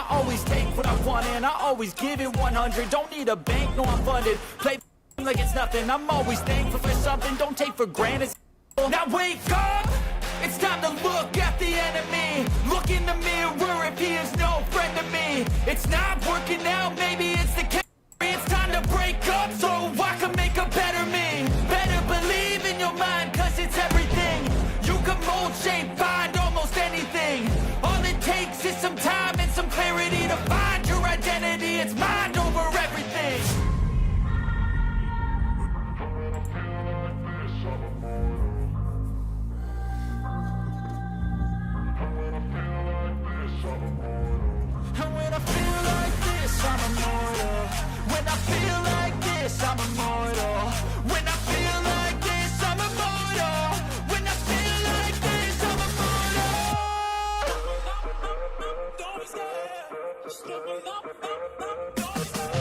I always take what I want and I always give it 100. Don't need a bank, no I'm funded. Play like it's nothing, I'm always thankful for something. Don't take for granted. Now wake up, it's time to look at the enemy. Look in the mirror if he is no friend to me. It's not working out, maybe it's the chemistry. It's time to break up so I can make a better me. Better believe in your mind, cause it's everything. You can mold, shape, find almost anything. All it takes is some time and some clarity to find your identity. It's mind over everything. And when I feel like this, I'm immortal. When I feel like this, I'm immortal. When I feel like this, I'm immortal. When I feel like this, I'm immortal. Don't be scared. Just give me up. Don't be scared.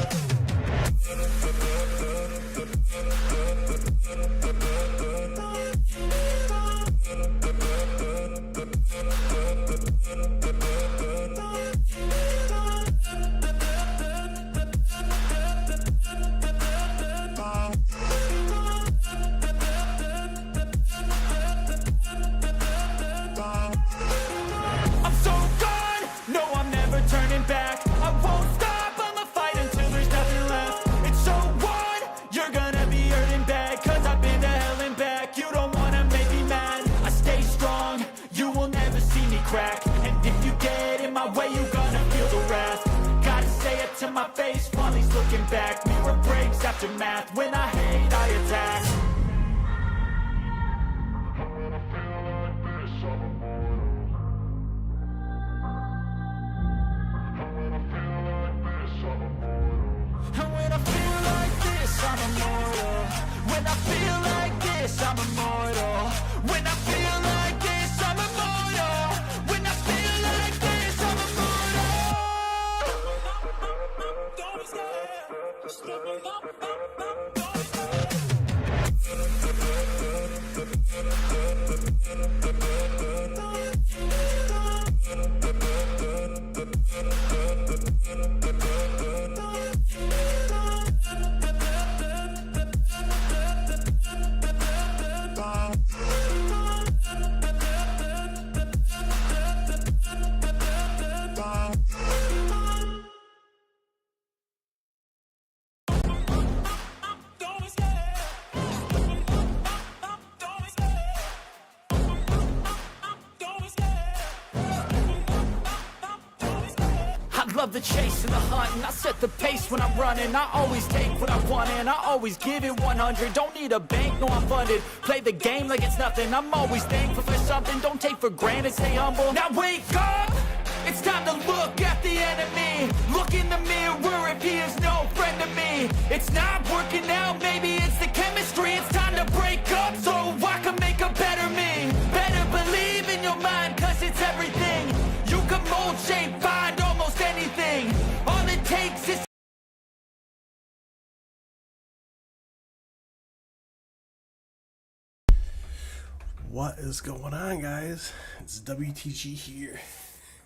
I'm so gone, no I'm never turning back. I won't stop, I'ma fight until there's nothing left. It's so on, you're gonna be hurting bad. Cause I've been to hell and back, you don't wanna make me mad. I stay strong, you will never see me crack. And if you get in my way, you're gonna feel the wrath. Gotta say it to my face while he's looking back. Mirror breaks after math, when I hate I attack. And when I feel like this, I'm immortal. When I feel like this, I'm immortal. When I feel like this, I'm immortal. When I feel like this, I'm immortal. Don't be scared. Just give me up. Don't be love the chase and the hunt, and I set the pace when I'm running. I always take what I want and I always give it 100. Don't need a bank, no I'm funded. Play the game like it's nothing, I'm always thankful for something. Don't take for granted, stay humble. Now wake up, it's time to look at the enemy. Look in the mirror if he is no friend to me. It's not working out, maybe it's the chemistry. It's time to break up so I can make a better me. Better believe in your mind, cause it's everything. You can mold, shape, find almost anything. All it takes is What is going on, guys? It's WTG here.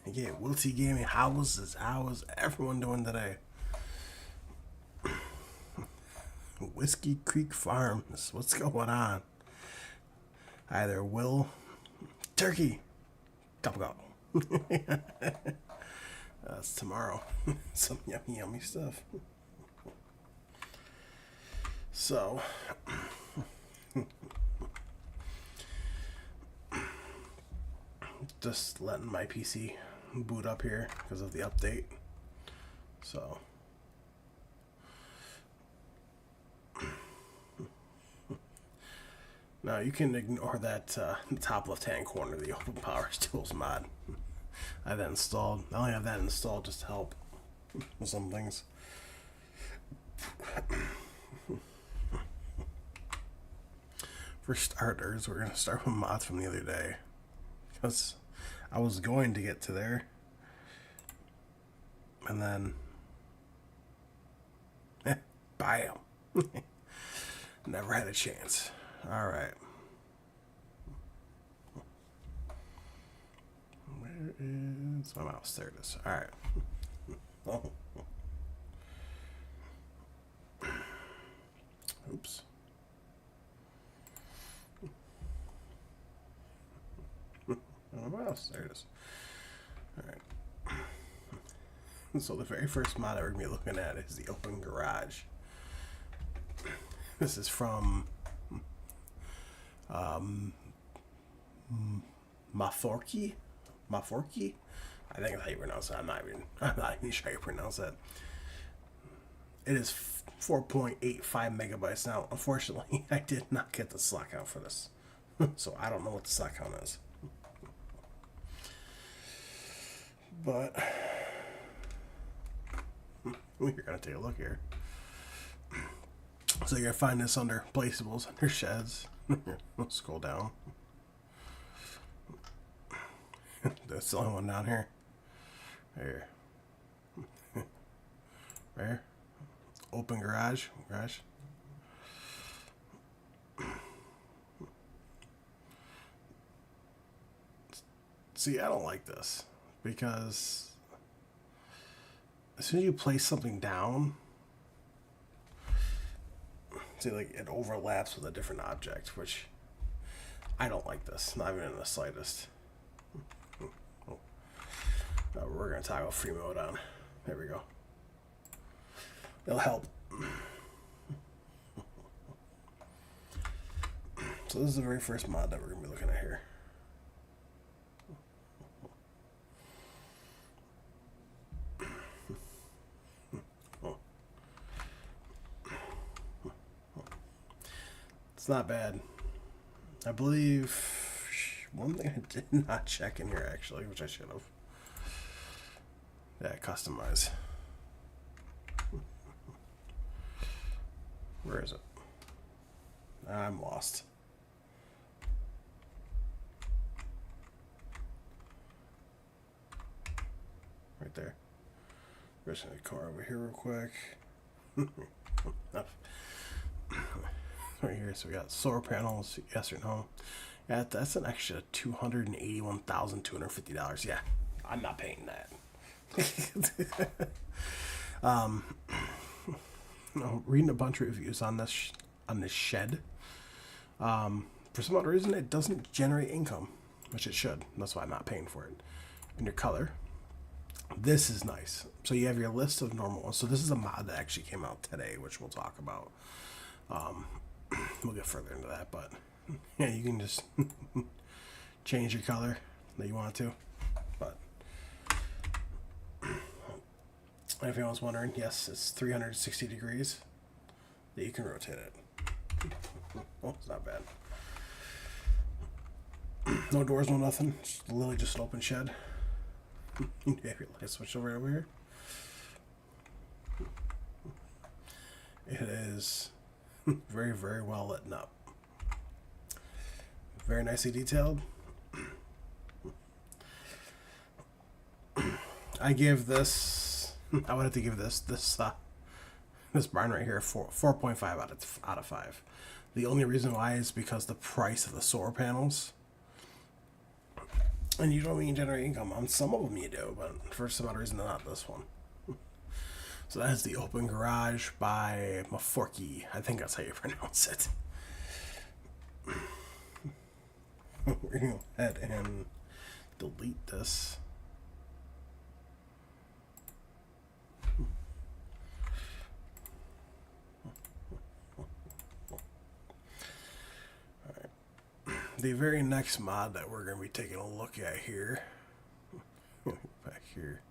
Again, Wilty Gaming. How's everyone doing today? Whiskey Creek Farms. What's going on? Hi there, Will. Turkey. Gobble gobble. That's tomorrow. Some yummy stuff. So, just letting my PC boot up here because of the update. So, now you can ignore that top left-hand corner, the Open Power Tools mod. I only have that installed just to help with some things. For starters, we're going to start with mods from the other day, because I was going to get to there, and then bam. Never had a chance. Alright. Where is my mouse? There it is. Alright. Oops. What else? There it is. Alright. So the very first mod we're going to be looking at is the Open Garage. This is from Maforky? Maforky? I think that's how you pronounce it. I'm not even sure how you pronounce that. It is 4.85 megabytes. Now, unfortunately, I did not get the slot count for this. So I don't know what the slot count is. But we're going to take a look here. So you're going to find this under placeables, under sheds. Let's scroll down. That's the only one down here. There. There. Open garage. See, I don't like this because as soon as you place something down, see, like it overlaps with a different object, which I don't like this, not even in the slightest. We're going to toggle free mode on. There we go. It'll help. So this is the very first mod that we're going to be looking at here. It's not bad. I believe one thing I did not check in here actually, which I should have. Yeah, customize. Where is it? I'm lost. Right there. There's a car over here real quick. Right here, so we got solar panels, yes or no. Yeah, that's an extra $281,250. Yeah, I'm not paying that. Reading a bunch of reviews on this shed. For some odd reason, it doesn't generate income, which it should. That's why I'm not paying for it. And your color, this is nice. So you have your list of normal ones. So this is a mod that actually came out today, which we'll talk about. We'll get further into that, but yeah, you can just change your color that you want to. But if anyone's wondering, yes, it's 360 degrees that you can rotate it. Oh, it's not bad. No doors, no nothing. Just literally just an open shed. You have your light switch over here. It is very, very well lit up. Very nicely detailed. I would have to give this barn right here 4.5 out of 5. The only reason why is because the price of the solar panels. And you don't even generate income. On some of them you do, but for some odd reason not this one. So that is the Open Garage by Maforky. I think that's how you pronounce it. We're going to go ahead and delete this. Alright. The very next mod that we're going to be taking a look at here. Back here.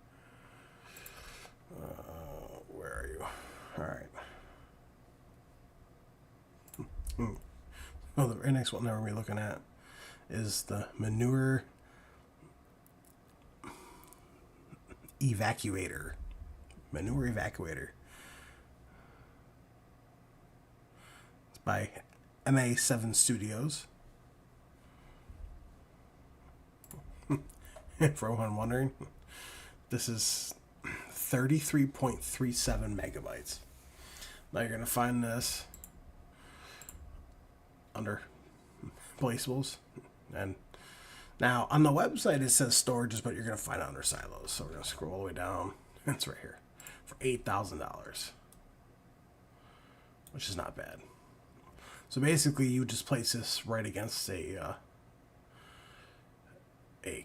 Where are you? Alright. Well, the very next one that we're going to be looking at is the Manure Evacuator. Manure Evacuator. It's by MA7 Studios. For anyone wondering, this is 33.37 megabytes. Now you're going to find this under placeables. And now on the website it says storages, but you're going to find it under silos. So we're going to scroll all the way down. It's right here. for $8,000, which is not bad. So basically, you just place this right against a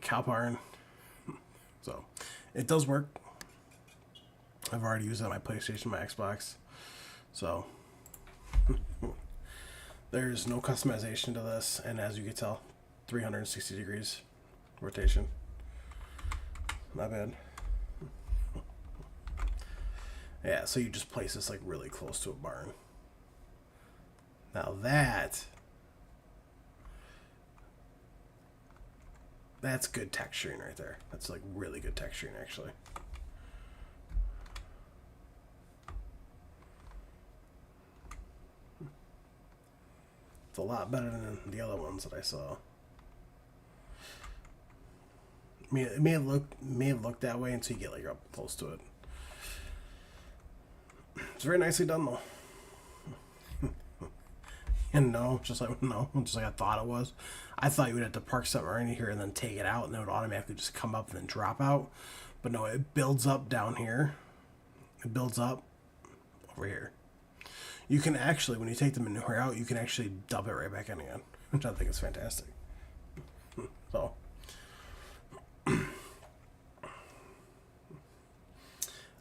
cow barn. So it does work. I've already used it on my PlayStation, my Xbox. So there's no customization to this, and as you can tell, 360 degrees rotation. Not bad. Yeah, so you just place this like really close to a barn. Now that's good texturing right there. That's like really good texturing actually. It's a lot better than the other ones that I saw. I mean, it may have looked that way until you get like up close to it. It's very nicely done though. And just like I thought it was. I thought you would have to park something right in here and then take it out, and then it would automatically just come up and then drop out. But no, it builds up down here. It builds up over here. You can actually, when you take the manure out, you can actually dump it right back in again, which I think is fantastic. So,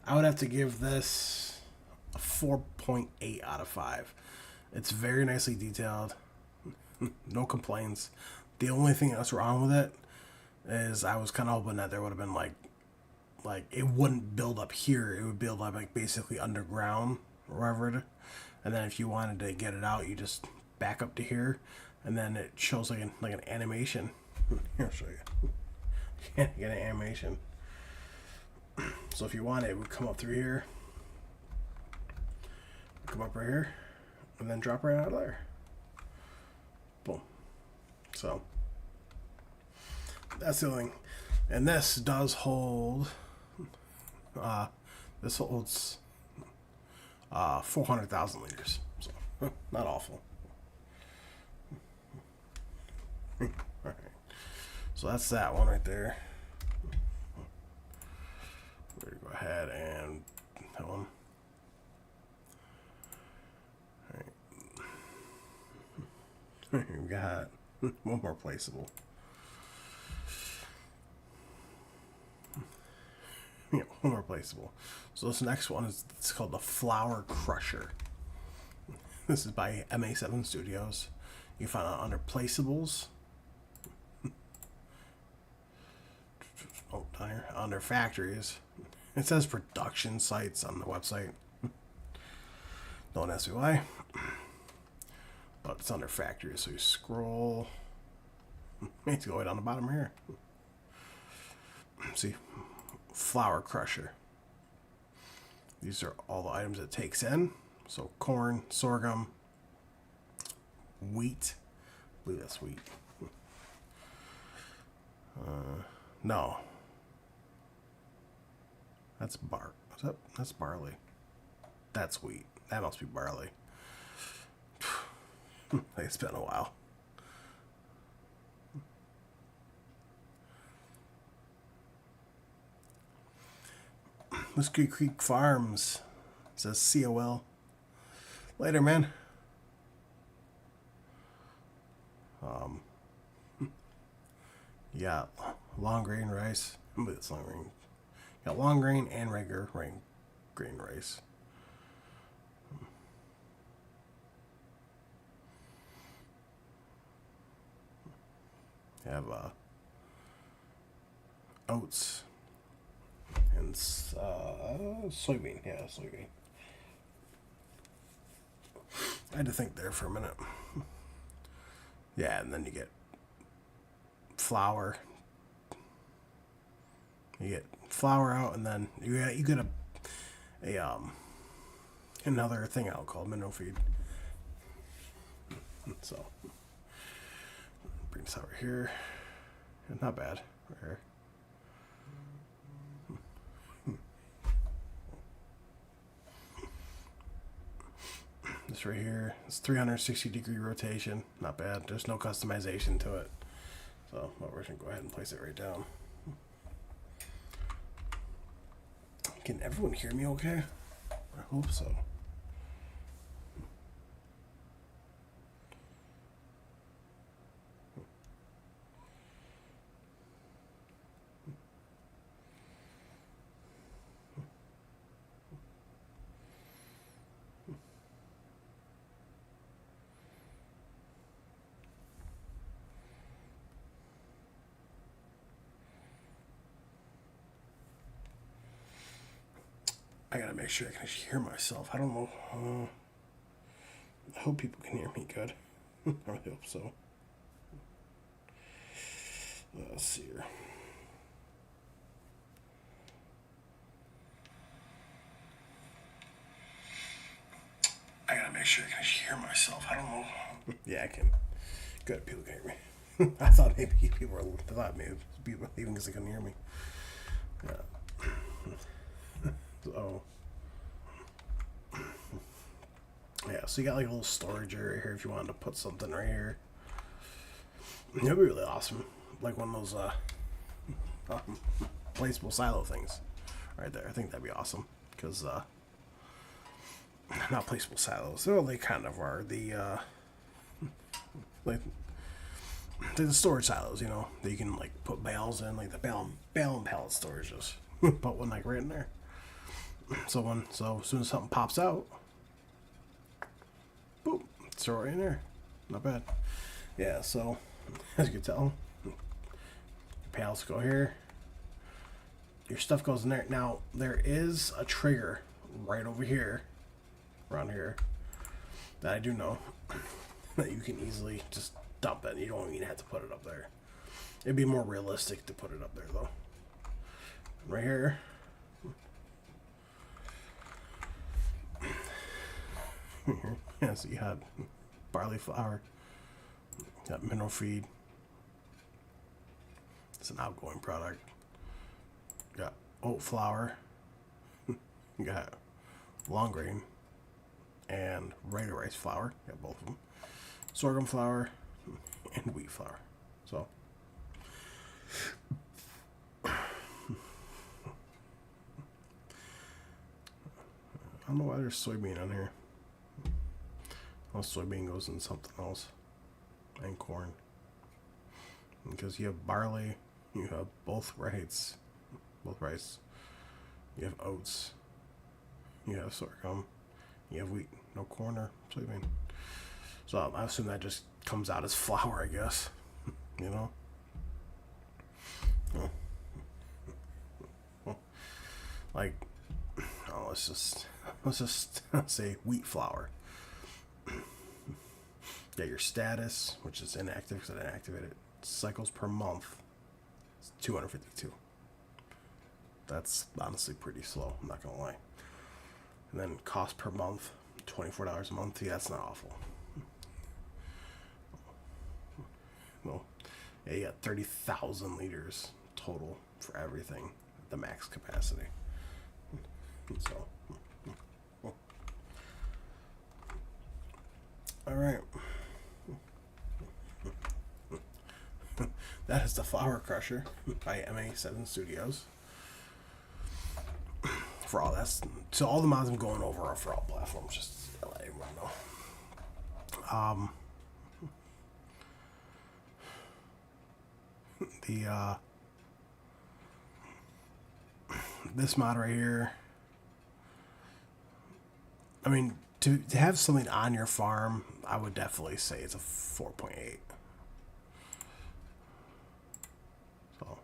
I would have to give this a 4.8 out of 5. It's very nicely detailed. No complaints. The only thing that's wrong with it is I was kind of hoping that there would have been like it wouldn't build up here. It would build up like basically underground or wherever. And then if you wanted to get it out, you just back up to here, and then it shows like an animation. Here, I'll show you. You get an animation. So if you want it, it would come up through here, come up right here, and then drop right out of there. Boom. So that's the thing. And this does hold. This holds 400,000 liters. So not awful. All right. So that's that one right there. We're gonna go ahead and that one. All right. We got one more placeable. Yeah, one more placeable. So this next one it's called the Flower Crusher. This is by MA7 Studios. You can find it under placeables. Oh, down here under factories. It says production sites on the website. Don't ask me why. But it's under factories, so you scroll. It's go way down the bottom here. See, Flower Crusher. These are all the items it takes in. So corn, sorghum, wheat. I believe that's wheat. No. That's that's barley. That's wheat. That must be barley. It's been a while. Whiskey Creek Farms. It says COL. Later, man. You got long grain rice. I believe it's long grain. You got long grain and regular grain rice. You have oats and soybean. Yeah, soybean. I had to think there for a minute. Yeah, and then you get flour. You get flour out, and then you get another thing out called mineral feed. So bring this over here. Not bad. Right here. This right here, it's 360-degree rotation. Not bad. There's no customization to it. So we're just gonna go ahead and place it right down. Can everyone hear me okay? I hope so. I gotta make sure I can hear myself. I don't know. I hope people can hear me good. I really hope so. Let's see here. I gotta make sure I can hear myself. I don't know. Yeah, I can. Good, people can hear me. I thought maybe people were leaving because they couldn't hear me. So, yeah, so you got like a little storage area here if you wanted to put something right here. It would be really awesome. Like one of those placeable silo things right there. I think that'd be awesome. Because, not placeable silos. Well, they kind of are. Like the storage silos, you know, that you can like put bales in, like the bale and pallet storages. Put one like right in there. So as soon as something pops out, boom, throw it right in there. Not bad. Yeah, so as you can tell, your pallets go here. Your stuff goes in there. Now there is a trigger right over here, around here, that I do know that you can easily just dump it. You don't even have to put it up there. It'd be more realistic to put it up there though. Right here. Yeah, so you had barley flour, you got mineral feed. It's an outgoing product. You got oat flour, you got long grain, and regular rice flour. You got both of them. Sorghum flour and wheat flour. So I don't know why there's soybean on here. Well, soybean goes in something else. And corn. Because you have barley, you have both rice. You have oats. You have sorghum. You have wheat. No corn or soybean. So I assume that just comes out as flour, I guess. You know? Like, oh, let's just say wheat flour. Yeah, your status, which is inactive because I didn't activate it, cycles per month, it's 252. That's honestly pretty slow, I'm not gonna lie. And then cost per month, $24 a month. Yeah, that's not awful. Well, yeah, you got 30,000 liters total for everything, the max capacity. So, all right. That is the Flower Crusher by MA7 Studios. For all that's so all the mods I'm going over are for all platforms, just to let everyone know. This mod right here, I mean, to have something on your farm, I would definitely say it's a 4.8. So,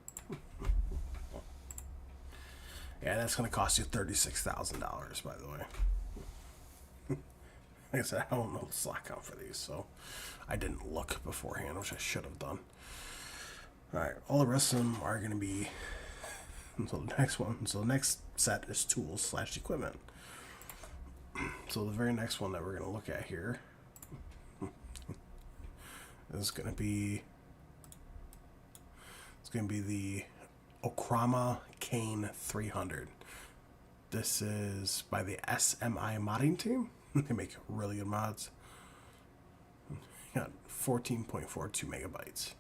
yeah, that's going to cost you $36,000, by the way. Like I said, I don't know the slot count for these, so I didn't look beforehand, which I should have done. Alright, all the rest of them are going to be, so the next set is tools / equipment. So the very next one that we're going to look at here is going to be, the Okrama Kane 300. This is by the SMI modding team. They make really good mods. Got 14.42 megabytes.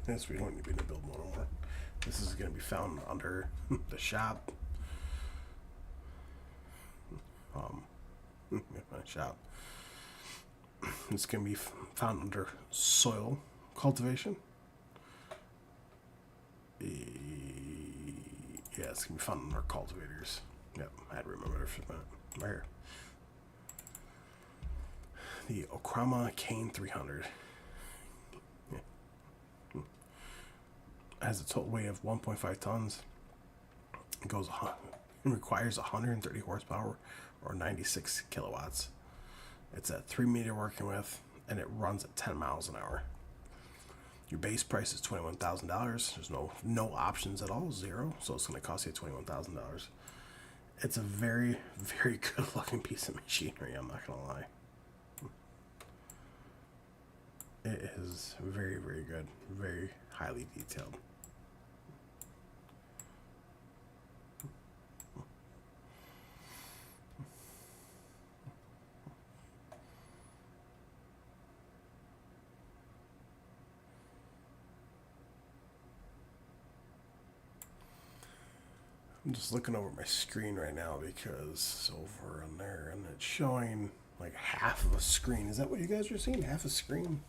This we don't need to build one more. This is going to be found under the shop. Shop. It's going to be found under soil cultivation. Yeah, it's going to be found under cultivators. Yep, I had to remember it for that. Right here. The Okrama Cane 300. Has a total weight of 1.5 tons. It requires 130 horsepower or 96 kilowatts. It's at 3 meter working width and it runs at 10 miles an hour. Your base price is $21,000. There's no options at all, zero. So it's going to cost you $21,000. It's a very, very good looking piece of machinery. I'm not going to lie. It is very, very good. Very highly detailed. I'm just looking over my screen right now because it's over on there and it's showing like half of a screen. Is that what you guys are seeing? Half a screen?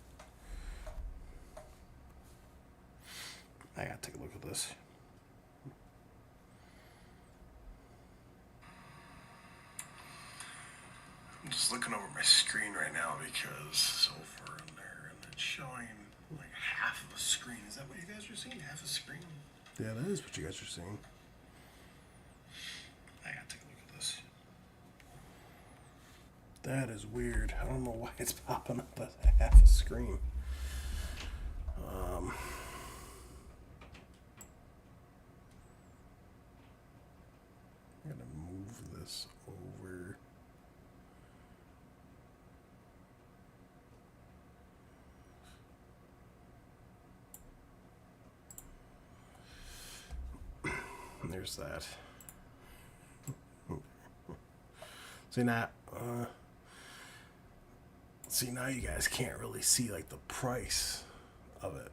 I gotta take a look at this. I'm just looking over my screen right now because it's over on there and it's showing like half of a screen. Is that what you guys are seeing? Half a screen? Yeah, that is what you guys are seeing. I gotta take a look at this. That is weird. I don't know why it's popping up as half a screen. I'm gonna move this over. And there's that. See now you guys can't really see like the price of it.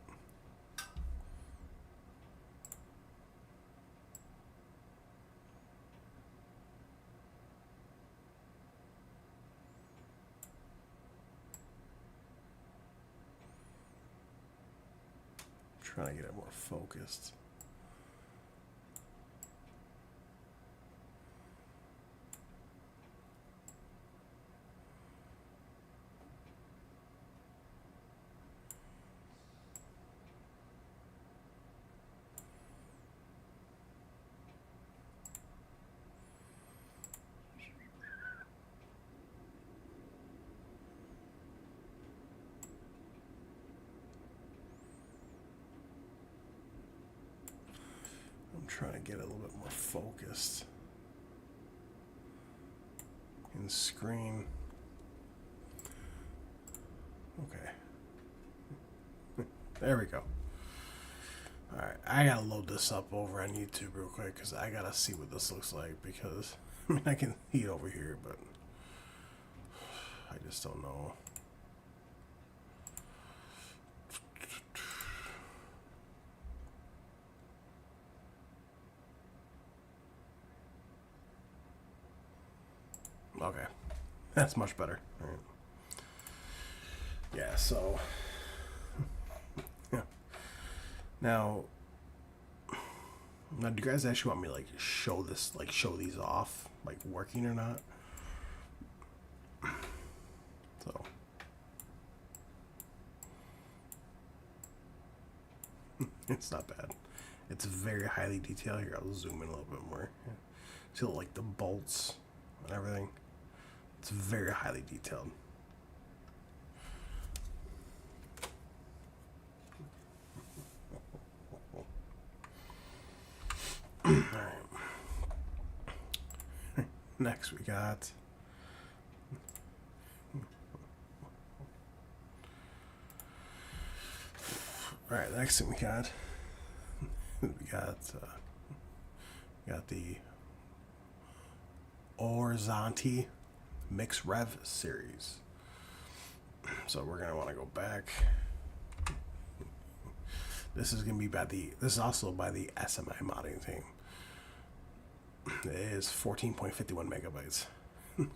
I'm trying to get it more focused. Trying to get it a little bit more focused in the screen. Okay. There we go. Alright, I gotta load this up over on YouTube real quick because I gotta see what this looks like because I mean I can see it over here, but I just don't know. Okay, that's much better. All right. Yeah, so yeah. Now, do you guys actually want me to like show this, like show these off, like working or not? So it's not bad. It's very highly detailed. Here, I'll zoom in a little bit more. See like the bolts and everything. It's very highly detailed. All right. Next we got next thing we got the Orzanti Mix Rev series. So we're gonna want to go back. This is also by the SMI modding team. It is 14.51 megabytes.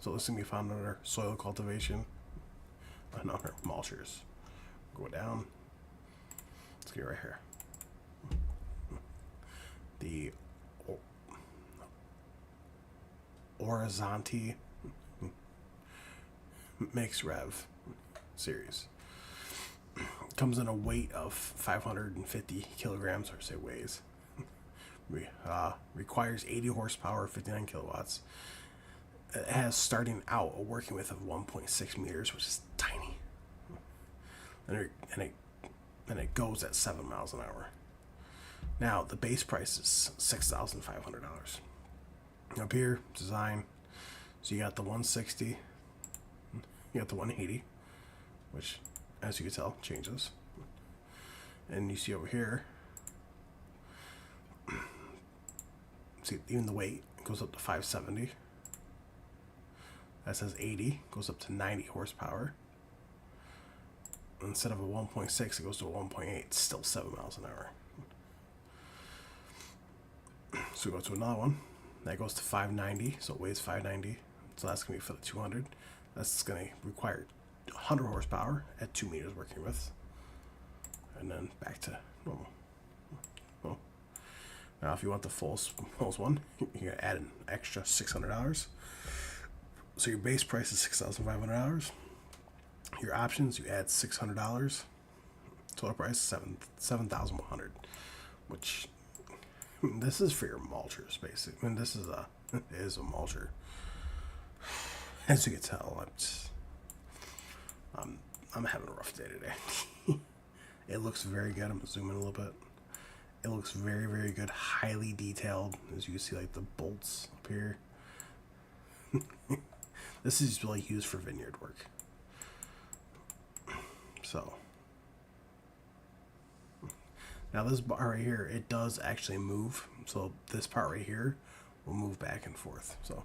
So this can be found under soil cultivation and under mulchers. Go down. Let's get right here. The Horizonte Mix Rev series. Comes in a weight of 550 kilograms, or say weighs. Requires 80 horsepower, 59 kilowatts. It has starting out a working width of 1.6 meters, which is tiny. And it goes at 7 miles an hour. Now, the base price is $6,500. Up here, design. So you got the 160, you got the 180, which, as you can tell, changes. And you see over here, see, even the weight goes up to 570. That says 80, goes up to 90 horsepower. Instead of a 1.6, it goes to a 1.8. It's still 7 miles an hour. So we go to another one. That goes to 590, so it weighs 590. So that's going to be for the 200. That's going to require 100 horsepower at 2 meters working width. And then back to normal. Well, now if you want the full one, you gotta add an extra $600. So your base price is $6,500. Your options, you add $600. Total price $7,100. Which, this is for your mulchers, basically. I mean, this is it is a mulcher. As you can tell, I'm having a rough day today. It looks very good. I'm gonna zoom in a little bit. It looks very, very good. Highly detailed. As you can see, like the bolts up here. This is really used for vineyard work. So now this bar right here, it does actually move. So this part right here will move back and forth. So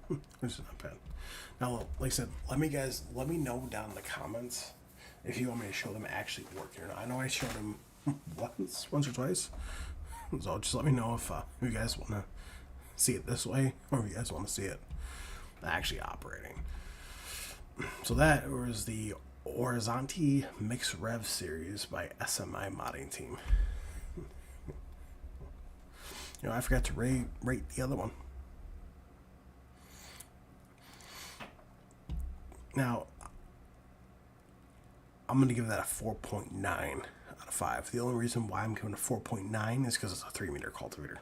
which is not bad. Now, like I said, let me know down in the comments if you want me to show them actually working or not. I know I showed them once or twice. So just let me know if you guys want to see it this way, or if you guys want to see it actually operating. So that was the Horizonte Mix Rev series by SMI modding team. You know, I forgot to rate the other one. Now, I'm going to give that a 4.9 out of 5. The only reason why I'm giving a 4.9 is because it's a 3-meter cultivator.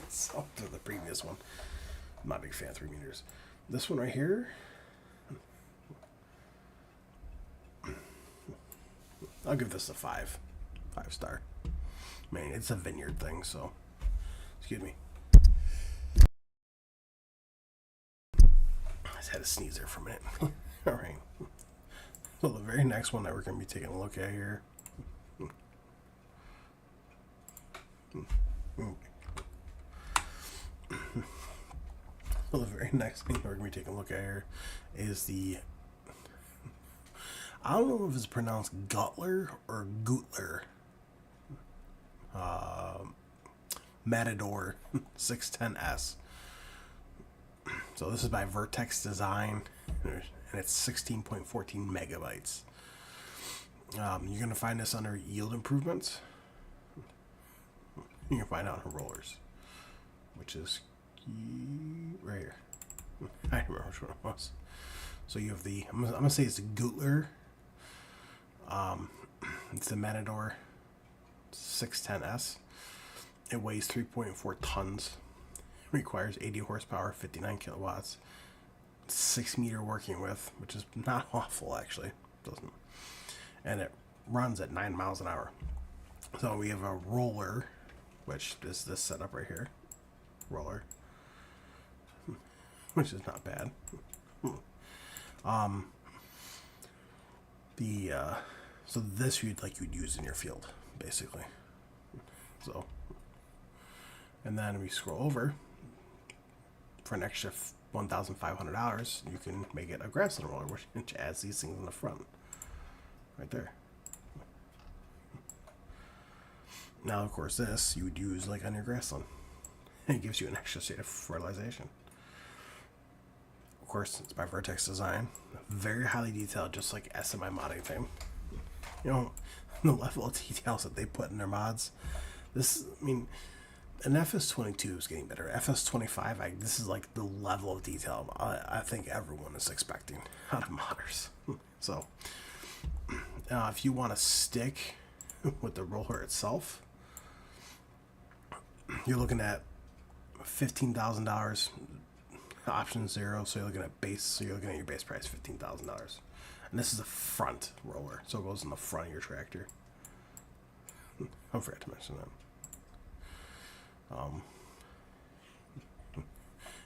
So, to the previous one. I'm not a big fan of 3 meters. This one right here, I'll give this a 5 star. I mean, it's a vineyard thing, so excuse me. I just had to sneeze there for a minute. All right. So the very next one that we're going to be taking a look at here. Well, the very next thing we're going to be taking a look at here is the, I don't know if it's pronounced Gutler or Gutler, Matador 610S. So this is by Vertex Design, and it's 16.14 megabytes. You're going to find this under yield improvements. You can find out on rollers, which is right here. I don't remember which one it was. So you have the, I'm gonna say it's a Gutler. It's the Matador 610S. It weighs 3.4 tons. Requires 80 horsepower, 59 kilowatts. 6-meter working width, which is not awful actually. Doesn't. And it runs at 9 miles an hour. So we have a roller, which is this setup right here. Roller. Which is not bad. So this you'd use in your field, basically. So, and then we scroll over for an extra $1,500. You can make it a grassland roller, which adds these things in the front, right there. Now, of course, this you would use like on your grassland. It gives you an extra state of fertilization. Of course, it's by Vertex Design. Very highly detailed, just like SMI modding thing. You know, the level of details that they put in their mods. This, I mean, an FS22 is getting better. FS25, this is like the level of detail I think everyone is expecting out of modders. So, if you want to stick with the roller itself, you're looking at $15,000, option 0. So you're looking at base. So you're looking at your base price, $15,000, and this is a front roller, so it goes in the front of your tractor. I forgot to mention that.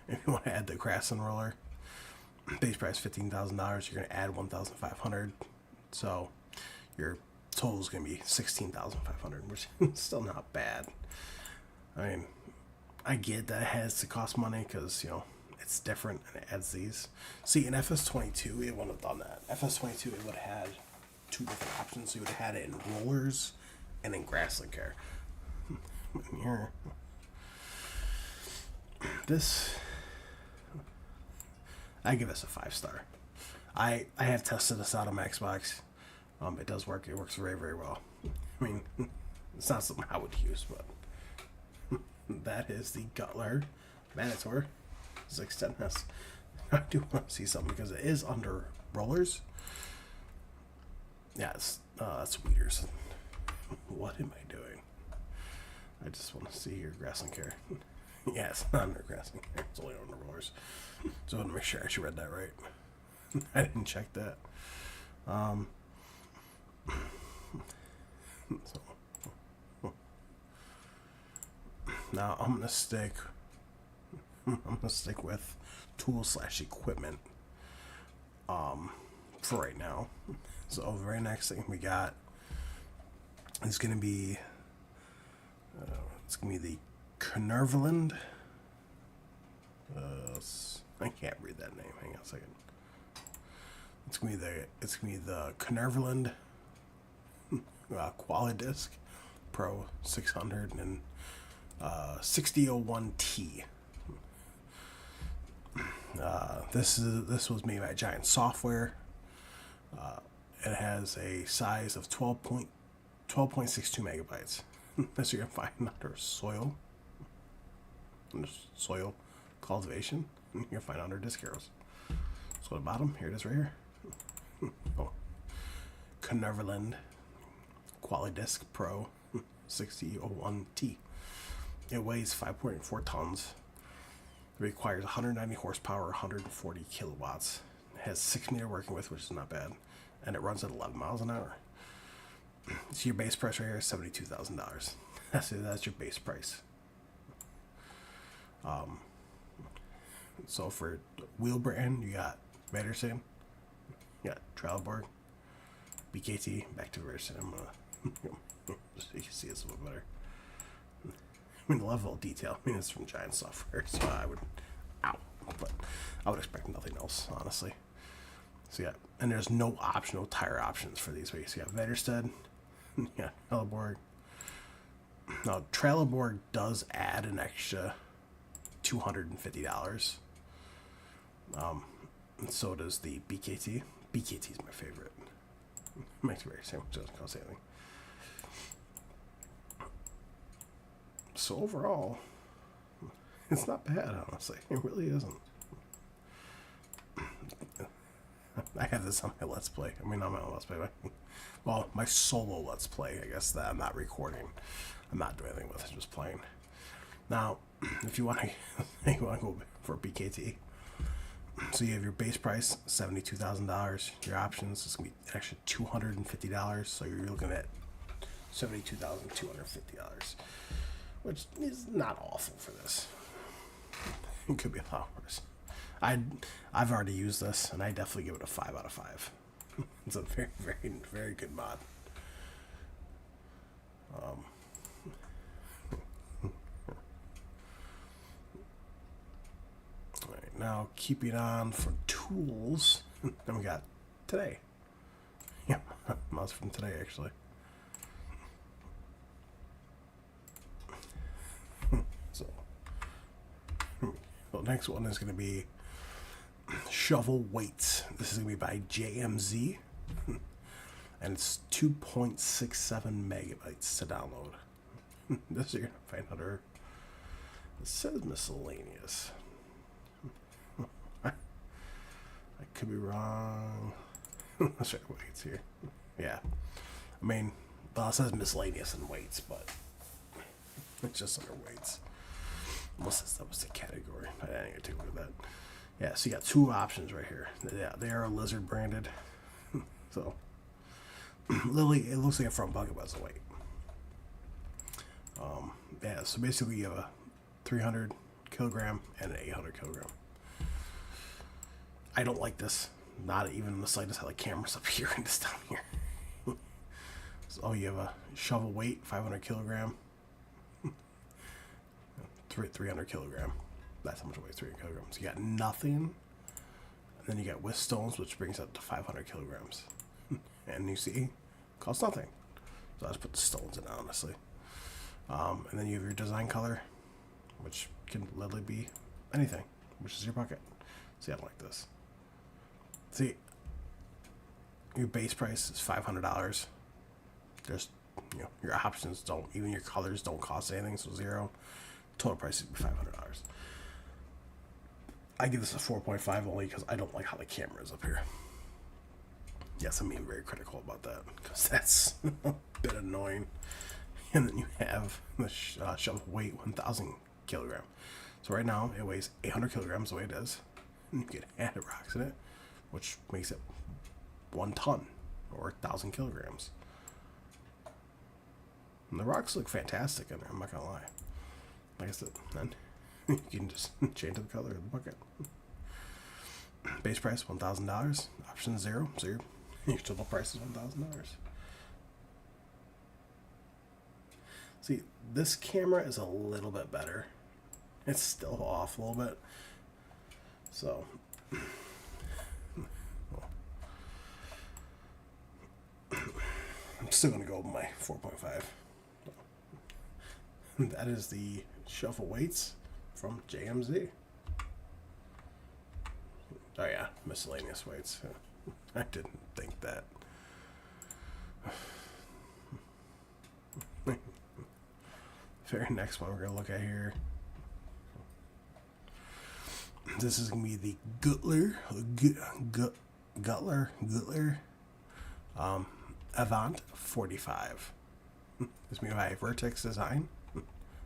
If you want to add the grassland roller, base price $15,000. You're going to add $1,500, so your total is going to be $16,500, which is still not bad. I mean, I get that it has to cost money because, you know, it's different and it adds these. See, in FS22, it wouldn't have done that. FS22, it would have had two different options. So you would have had it in rollers and in grassland care. Here, this, I give this a 5-star. I have tested this out on my Xbox. It does work. It works very, very well. I mean, it's not something I would use, but that is the Gutler Manitor 610S. I do want to see something because it is under rollers. Yeah, that's Weeders. What am I doing? I just want to see your grassland care. Yeah, it's not under grassland care. It's only under rollers. So I want to make sure I actually read that right. I didn't check that. So now I'm gonna stick with tool/equipment for right now. So the very next thing we got is gonna be the Knerveland. I can't read that name. Hang on a second. It's gonna be the Knerveland Qualidisc Pro 600 and 6001T. This was made by Giant Software. It has a size of 12.62 megabytes. That's you're gonna find under soil cultivation. You're gonna find under disc arrows. So at the bottom, here it is right here. Oh. Knerveland Qualidisc Pro 6001T. It weighs 5.4 tons. It requires 190 horsepower, 140 kilowatts. It has 6 meter working width, which is not bad, and it runs at 11 miles an hour. So your base price right here is $72,000. That's your base price. So for wheel brand, you got Vedersen, you got Trelleborg, BKT, back to Vedersen. I'm gonna so you can see this a little better. I mean, the level of detail. I mean, it's from Giant Software, so but I would expect nothing else, honestly. So yeah, and there's no tire options for these. So you got Vedersted, yeah, Trelleborg. Now Trelleborg does add an extra $250. And so does the BKT. BKT is my favorite. Makes it very same. Doesn't cost anything. So overall, it's not bad, honestly. It really isn't. I have this on my Let's Play. I mean, not my Let's Play. Well, my solo Let's Play, I guess, that I'm not recording. I'm not doing anything with it, just playing. Now, if you want to go for BKT, so you have your base price, $72,000. Your options is going to be an extra $250. So you're looking at $72,250, which is not awful for this. It could be a lot worse. I've already used this, and I definitely give it a 5 out of 5. It's a very, very, very good mod. Alright, now keeping on for tools, then we got today. Yeah, mods from today, actually. So the next one is going to be Shovel Weights. This is going to be by JMZ. And it's 2.67 megabytes to download. This you're going to find under... It says miscellaneous. I could be wrong. Let's try weights here. Yeah. I mean, well, it says miscellaneous and weights, but it's just under weights. Unless that was the category. I didn't get to look at that. Yeah, so you got two options right here. Yeah, they are Lizard branded. So, Lily, it looks like a front bucket, but it's a weight. Yeah, so basically you have a 300 kilogram and an 800 kilogram. I don't like this. Not even in the slightest. I like cameras up here and this down here. So you have a shovel weight, 500 kilogram. 300 kilogram. That's how much it weighs, 300 kilograms. You got nothing. And then you got with stones, which brings up to 500 kilograms. And you see, costs nothing. So I just put the stones in, honestly. And then you have your design color, which can literally be anything, which is your bucket. See, I don't like this. See, your base price is $500. There's, your options don't, even your colors don't cost anything, so zero. Total price would be $500. I give this a 4.5 only because I don't like how the camera is up here. Yes, I'm being very critical about that because that's a bit annoying. And then you have the shovel weight 1,000 kilogram. So right now it weighs 800 kilograms the way it is. And you get added rocks in it, which makes it 1 ton or 1,000 kilograms. And the rocks look fantastic in there, I'm not gonna lie. Like I said, then you can just change the color of the bucket. Base price $1,000. Option 0. So your total price is $1,000. See, this camera is a little bit better. It's still off a little bit. So, I'm still gonna go with my 4.5. That is the Shuffle Weights from JMZ. Oh yeah, miscellaneous weights. I didn't think that. Very next one we're gonna look at here. This is gonna be the Gutler Avant 45. This is made by Vertex Design.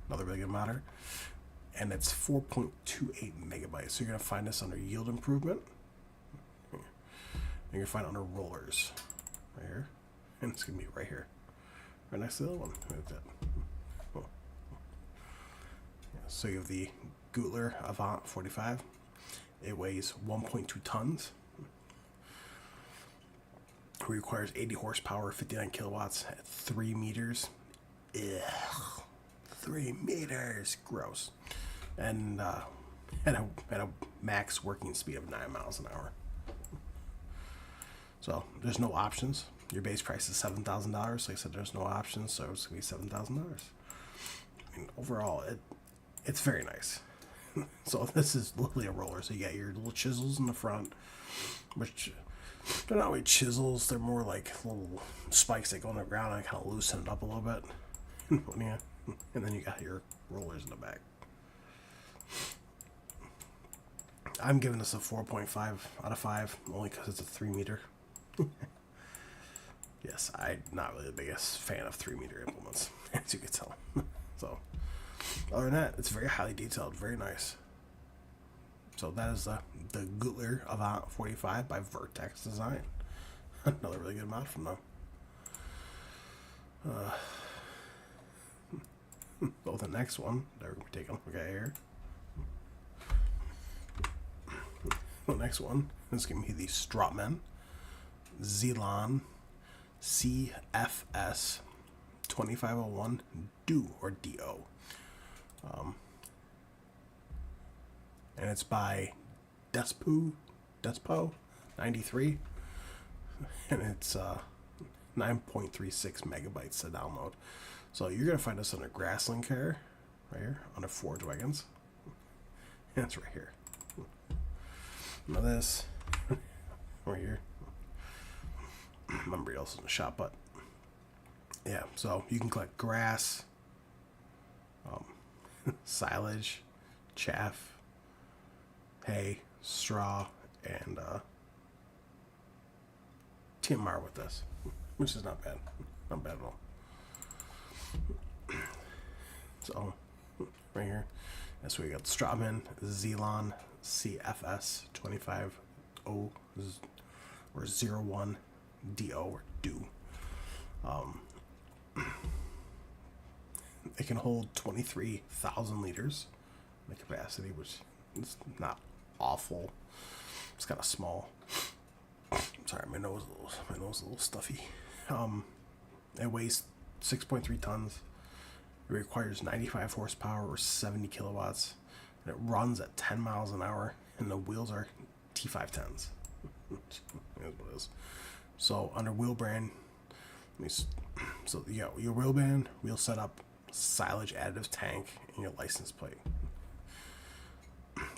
Another really good modder. And it's 4.28 megabytes. So you're going to find this under yield improvement. And you're going to find it under rollers. Right here. And it's going to be right here. Right next to the other one. Like that. Oh. Yeah, so you have the Gutler Avant 45. It weighs 1.2 tons. It requires 80 horsepower, 59 kilowatts at 3 meters. Ugh. 3 meters. Gross. And at a max working speed of 9 miles an hour. So there's no options. Your base price is $7,000. Like I said, there's no options, so it's gonna be $7,000. I mean, overall, it's very nice. So this is literally a roller. So you got your little chisels in the front, which they're not really chisels. They're more like little spikes that go on the ground and kind of loosen it up a little bit. And then you got your rollers in the back. I'm giving this a 4.5 out of 5, only because it's a 3 meter. Yes, I'm not really the biggest fan of 3 meter implements, as you can tell. So, other than that, it's very highly detailed, very nice. So that is the Gutler Avant 45 by Vertex Design. Another really good mod from them. So the next one that we're going to be taking a look at here. The next one is going to be the Strotman Zelon CFS 2501 Do or DO. And it's by Despo 93. And it's 9.36 megabytes to download. So you're going to find this under Grasslink here, right here, under Forge Wagons. That's right here. Now this right here. Remember else in the shop, but yeah. So you can collect grass, silage, chaff, hay, straw, and TMR with this, which is not bad. Not bad at all. So, right here, that's where you got Strawman, Zelon, CFS 25O or 01 DO or DO. It can hold 23,000 liters in the capacity, which is not awful. It's kind of small. Sorry, my nose is a little stuffy. It weighs 6.3 tons. It requires 95 horsepower or 70 kilowatts. And it runs at 10 miles an hour, and the wheels are T510s. That's what it is. So under wheel brand, so you got your wheel band, wheel setup, silage additive tank, and your license plate.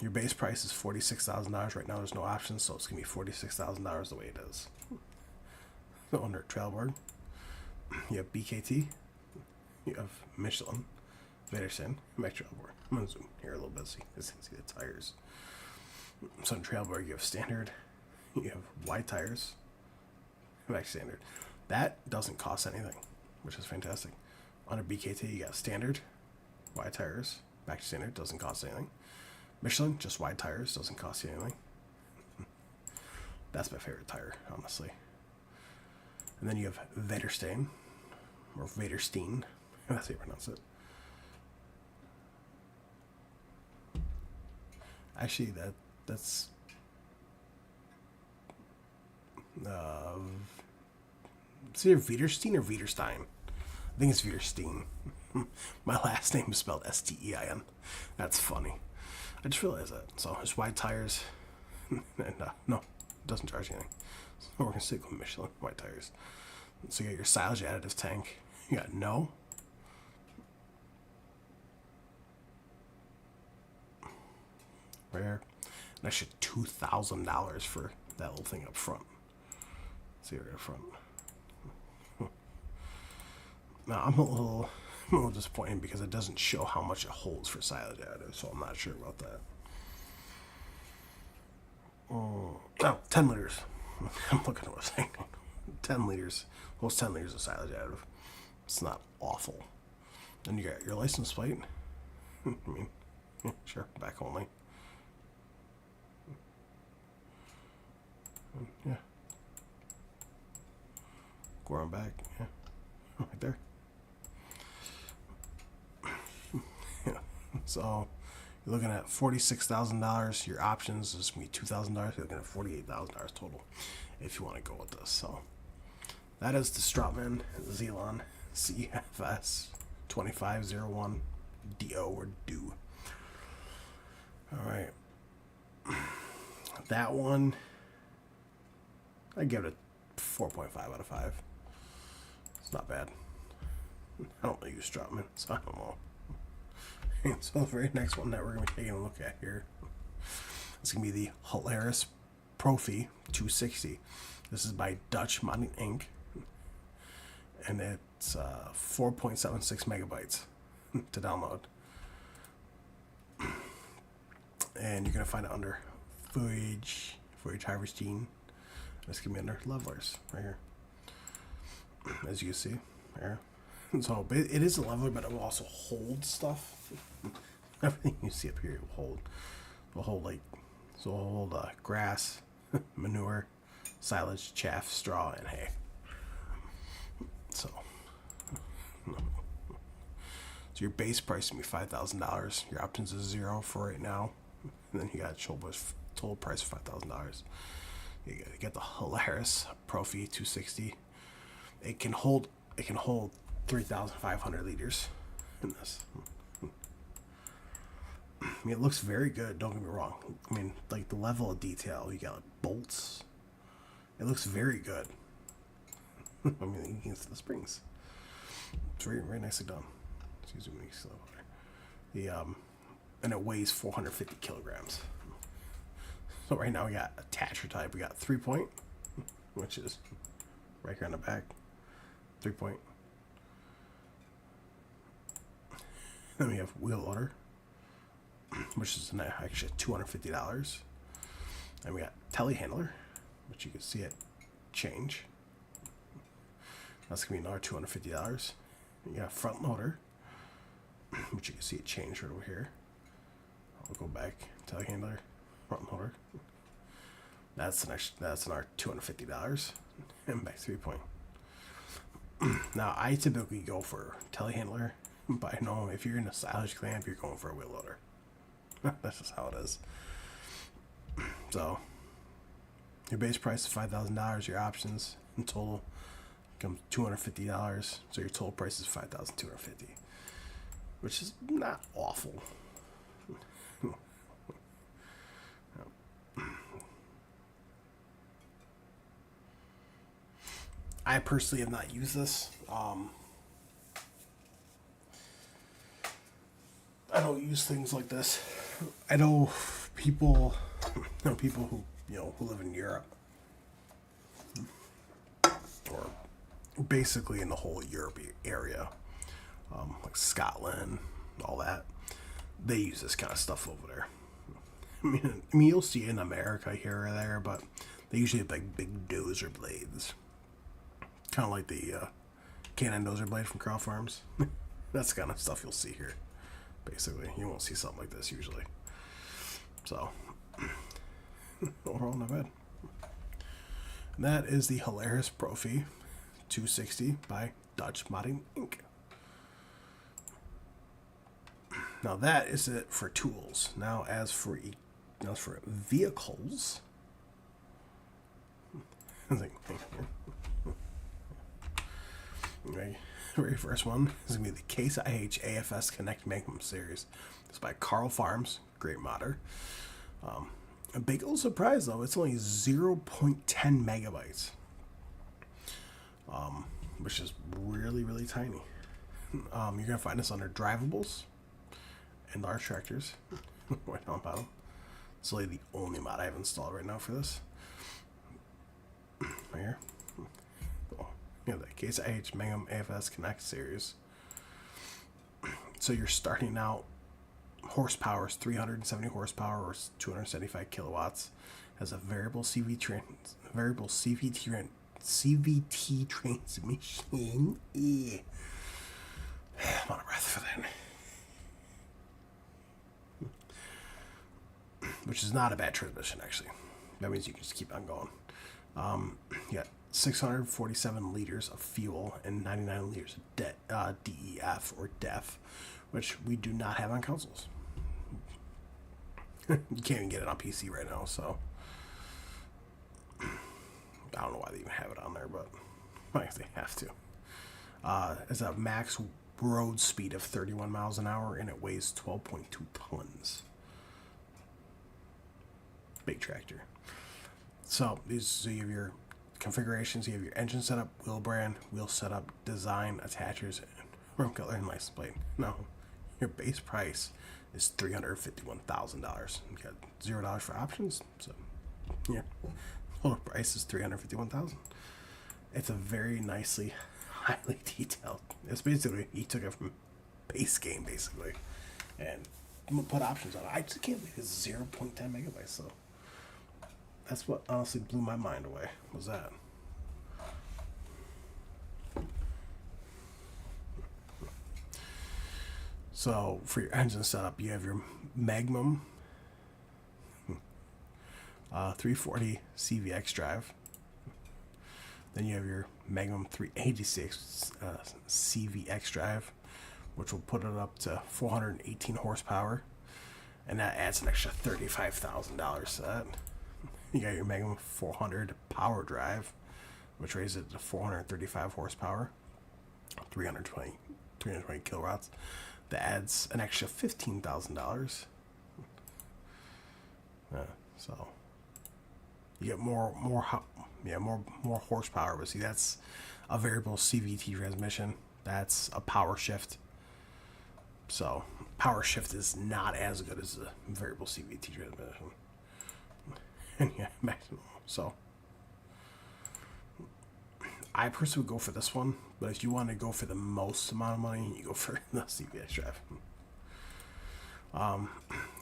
Your base price is $46,000 right now. There's no options, so it's gonna be $46,000 the way it is. So under Trailborg, you have BKT, you have Michelin, Vedersen, Trailborg. I'm gonna zoom here a little bit so you guys can see the tires. So in Trailborg, you have standard, you have wide tires, back standard. That doesn't cost anything, which is fantastic. Under BKT, you got standard, wide tires, back to standard, doesn't cost anything. Michelin, just wide tires, doesn't cost you anything. That's my favorite tire, honestly. And then you have Vederstein, or Vederstein, that's how you pronounce it. Actually, that's it's either Vederstein or Vederstein. I think it's Vederstein. My last name is spelled Stein. That's funny. I just realized that. So it's wide tires. And no, it doesn't charge anything. So we're going to stick with Michelin wide tires. So you got your silage additive tank. You got no. Right here. And extra $2,000 for that little thing up front. See right up front. Now I'm a little disappointed because it doesn't show how much it holds for silage additive, so I'm not sure about that. Oh, 10 liters. I'm looking at what I'm saying. 10 liters. Holds 10 liters of silage additive. It's not awful. Then you got your license plate. I mean, yeah, sure, back only. Yeah. Go on back. Yeah. Right there. So you're looking at $46,000. Your options is going to be $2,000. You're looking at $48,000 total if you want to go with this. So that is the Strawman Zelon CFS 2501 DO or DO. All right. That one, I give it a 4.5 out of 5. It's not bad. I don't really use Strawman, so I don't know. So the very next one that we're going to be taking a look at here is going to be the Holaris Profi 260. This is by Dutch Modding Inc. And it's 4.76 megabytes to download. And you're going to find it under Voyage Harvesting. It's going to be under Levelers right here. As you can see there. So it is a leveler, but it will also hold stuff. Everything you see up here will hold grass, manure, silage, chaff, straw, and hay. So your base price is gonna be $5,000. Your options is $0 for right now, and then you got total price of $5,000. You get the Holaris Profi 260. It can hold 3,500 liters in this. I mean, it looks very good, don't get me wrong. I mean, like the level of detail, you got like bolts. It looks very good. I mean, you can see the springs. It's very, very nicely done. Excuse me, and it weighs 450 kilograms. So right now we got attachment type. We got 3-point, which is right here on the back. 3-point. Then we have wheel loader, which is actually $250. And we got telehandler, which you can see it change. That's gonna be another $250. You got front loader, which you can see it change right over here. I'll go back. Telehandler, front loader. That's another $250. And back 3-point. Now I typically go for telehandler, but I know if you're in a silage clamp, you're going for a wheel loader. That's just how it is. So your base price is $5,000. Your options in total comes $250. So your total price is $5,250, which is not awful. I personally have not used this. I don't use things like this. I know people who who live in Europe, or basically in the whole Europe area, like Scotland, all that. They use this kind of stuff over there. I mean, you'll see it in America here or there, but they usually have like big dozer blades, kind of like the K9 dozer blade from Carl Farms. That's the kind of stuff you'll see here. Basically, you won't see something like this usually. So, overall, not bad. And that is the Holaris Profi 260 by Dutch Modding Inc. Now that is it for tools. Now as for vehicles, okay. Very first one is going to be the Case IH AFS Connect Magnum series. It's by Carl Farms, great modder. A big old surprise though, it's only 0.10 megabytes, which is really, really tiny. You're going to find this under drivables and large tractors. Right on bottom. It's really the only mod I have installed right now for this. Right here. The Case IH Magnum AFS Connect series. So you're starting out, horsepower is 370 horsepower or 275 kilowatts. Has a variable CVT transmission. I'm out of breath for that. Which is not a bad transmission, actually. That means you can just keep on going. You got 647 liters of fuel and 99 liters of DEF or DEF, which we do not have on consoles. You can't even get it on PC right now, so I don't know why they even have it on there, but like they have to. It's a max road speed of 31 miles an hour, and it weighs 12.2 tons. Big tractor. So you have your configurations. You have your engine setup, wheel brand, wheel setup, design, attachers, and rim color and license plate. Now, your base price is $351,000. You got $0 for options, so yeah, total price is $351,000. It's a very nicely, highly detailed. It's basically he took it from base game basically, and put options on it. I just can't believe it's 0.10 megabytes. So that's what honestly blew my mind away. Was that? So for your engine setup, you have your Magnum 340 CVX drive. Then you have your Magnum 386 CVX drive, which will put it up to 418 horsepower, and that adds an extra $35,000 to that. You got your Magnum 400 power drive, which raises it to 435 horsepower, 320 kilowatts. That adds an extra $15,000. So you get more horsepower. But see, that's a variable CVT transmission. That's a power shift. So power shift is not as good as the variable CVT transmission. And yeah, maximum. So I personally would go for this one, but if you want to go for the most amount of money, you go for the CVS drive.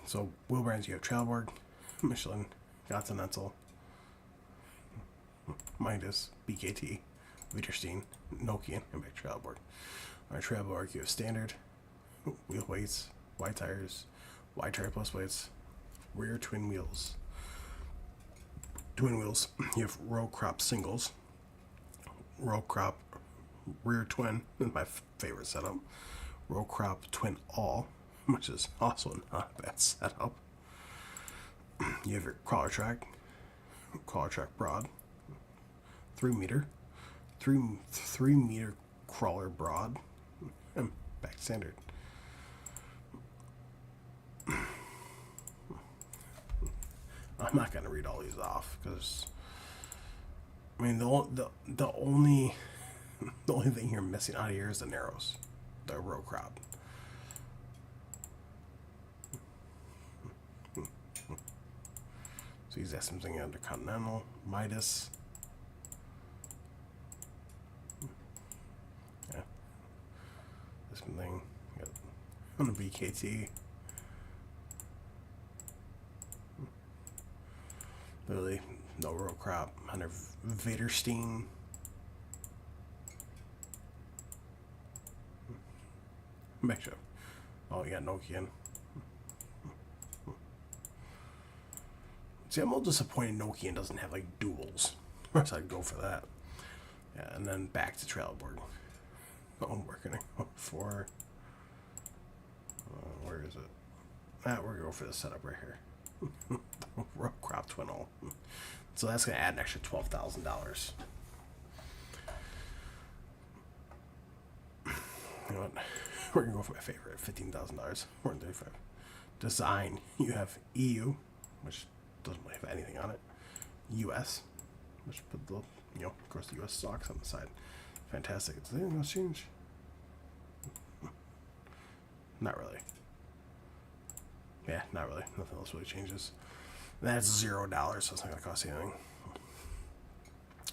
So wheel brands, you have Trailborg, Michelin, Continental, Midas, BKT, Widerstein, Nokian, and back Trailborg. On Trailborg, you have standard wheel weights, wide tires, wide tire plus weights, rear twin wheels. Twin wheels, you have row crop singles, row crop rear twin, is my favorite setup, row crop twin all, which is also not a bad setup. You have your crawler track broad, 3 meter crawler broad, and back standard. I'm not gonna read all these off because I mean the only thing you're missing out of here is the narrows, the row crop. So he's got something under Continental, Midas. Yeah. This one thing on the BKT. Literally no row crop under Widerstein. Make sure. Oh yeah, Nokian. See, I'm a little disappointed Nokian doesn't have like duals. Or else I'd go for that. Yeah, and then back to Trailborg. Oh, we're gonna go for where is it? We're gonna go for the setup right here. Row crop twin all. So that's gonna add an extra $12,000. You know what? We're gonna go for my favorite, $15,000. We're in 35. Design. You have EU, which doesn't really have anything on it. US, which put the of course the US socks on the side. Fantastic. Is there anything else change? Not really. Yeah, not really. Nothing else really changes. That's $0, so it's not gonna cost you anything.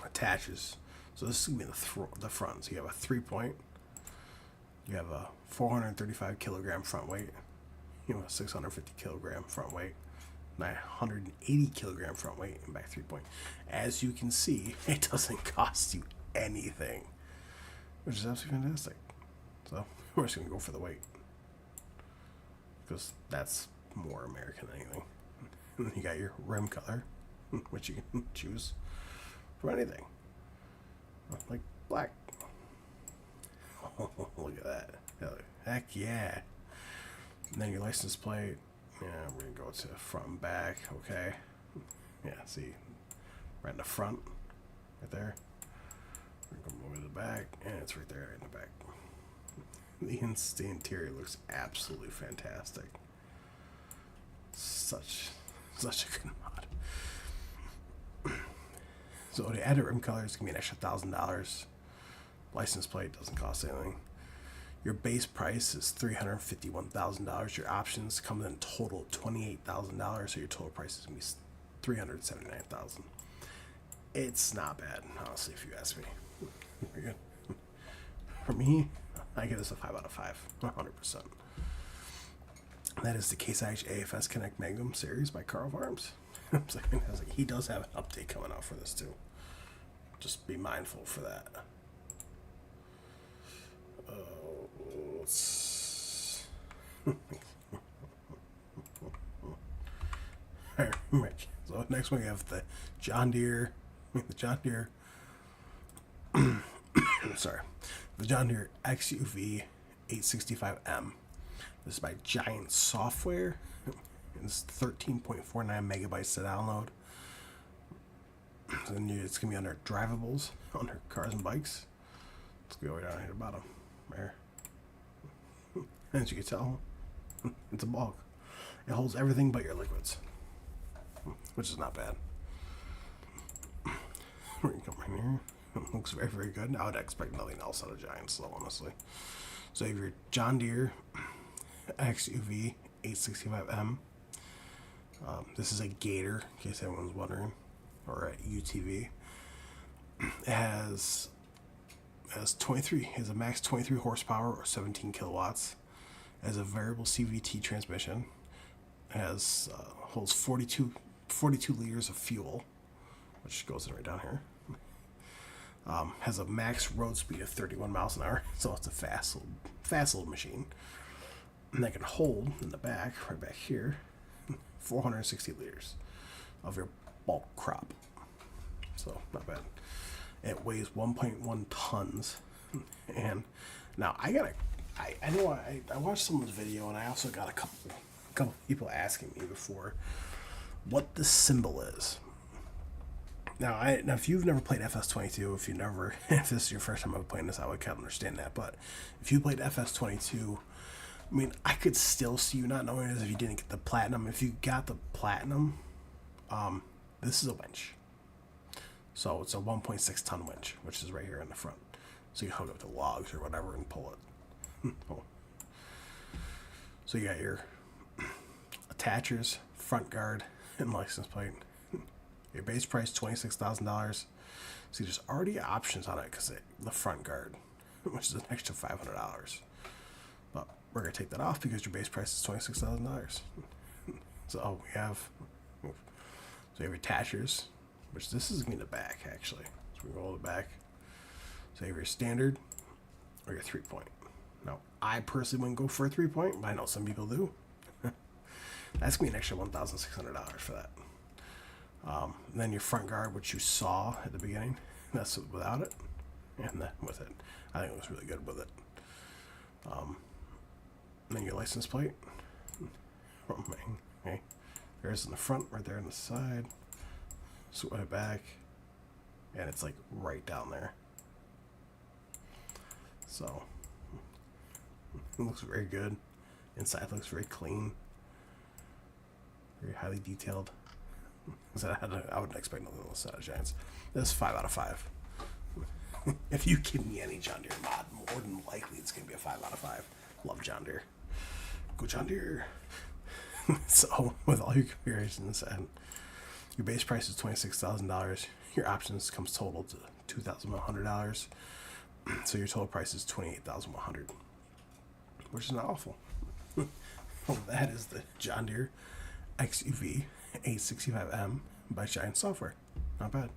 Attaches. So this is gonna be the front. So you have a 3-point. You have a 435 kilogram front weight. You have a 650 kilogram front weight. 980 kilogram front weight and back 3-point. As you can see, it doesn't cost you anything, which is absolutely fantastic. So we're just gonna go for the weight because that's more American than anything. And then you got your rim color, which you can choose for anything, like black. Oh, look at that! Heck yeah! And then your license plate. Yeah, we're gonna go to front and back. Okay. Yeah, see, right in the front, right there. We're gonna move to the back, and it's right there in the back. The interior looks absolutely fantastic. Such a good mod. So the added rim color is gonna be an extra $1,000. License plate doesn't cost anything. Your base price is $351,000. Your options come in total $28,000, so your total price is gonna be $379,000. It's not bad, honestly, if you ask me. Very good. For me, I give this a 5 out of 5, 100%. That is the Case IH AFS Connect Magnum series by Carl Farms. He does have an update coming out for this too. Just be mindful for that. Alright, so next one we have the John Deere. Sorry, the John Deere XUV 865M. This is by Giant Software. It's 13.49 megabytes to download. Then it's gonna be under drivables, under cars and bikes. Let's go way down here to the bottom, right here. As you can tell, it's a bulk. It holds everything but your liquids, which is not bad. We're gonna come right here. It looks very, very good. I would expect nothing else out of Giants, though, honestly. So you have your John Deere XUV 865M. This is a Gator, in case anyone's wondering, or a UTV. It has 23. It has a max 23 horsepower or 17 kilowatts. It has a variable CVT transmission. It has holds 42 liters of fuel, which goes in right down here. Has a max road speed of 31 miles an hour, so it's a fast little machine. And they can hold in the back, right back here, 460 liters of your bulk crop. So not bad. It weighs 1.1 tons. And now I know I watched someone's video, and I also got a couple people asking me before what the symbol is. Now if you've never played FS22, if this is your first time ever playing this, I would kind of understand that. But if you played FS22, I mean, I could still see you not knowing this if you didn't get the platinum. If you got the platinum, this is a winch. So it's a 1.6 ton winch, which is right here in the front. So you hook up to logs or whatever and pull it. So you got your attachers, front guard, and license plate. Your base price $26,000. See, there's already options on it because the front guard, which is an extra $500. But we're gonna take that off because your base price is $26,000. So we have your attachers, which this is gonna be the back actually. So we roll the back. So you have your standard or your 3-point. Now I personally wouldn't go for a 3-point, but I know some people do. That's gonna be an extra $1,600 for that. Then your front guard, which you saw at the beginning, that's without it, and then with it. I think it was really good with it. Then your license plate. Okay. There's in the front, right there on the side. Swipe it back, and it's like right down there. So it looks very good. Inside looks very clean, very highly detailed. I wouldn't expect nothing else out of Giants. This is 5 out of 5. If you give me any John Deere mod, more than likely it's gonna be a 5 out of 5. Love John Deere. Go John Deere. So with all your configurations, and your base price is $26,000. Your options comes total to $2,100. So your total price is $28,100, which is not awful. Well, that is the John Deere XUV 865M by Giant Software. Not bad.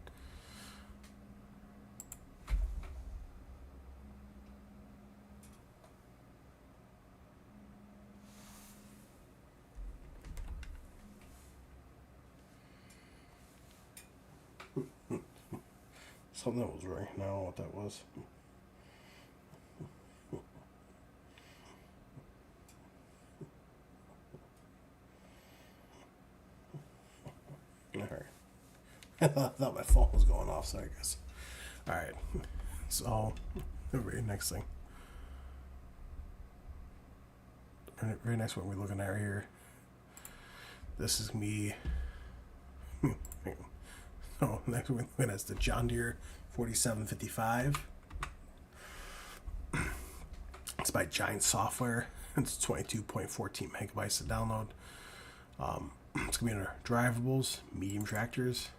Something that was right. I don't know what that was. Alright. I thought my phone was going off, so I guess. Alright. So, the very next thing. Very next one we're looking at here. This is me. So, next one we're looking at is the John Deere 4755. It's by Giant Software. It's 22.14 megabytes to download. It's gonna be under drivables, medium tractors.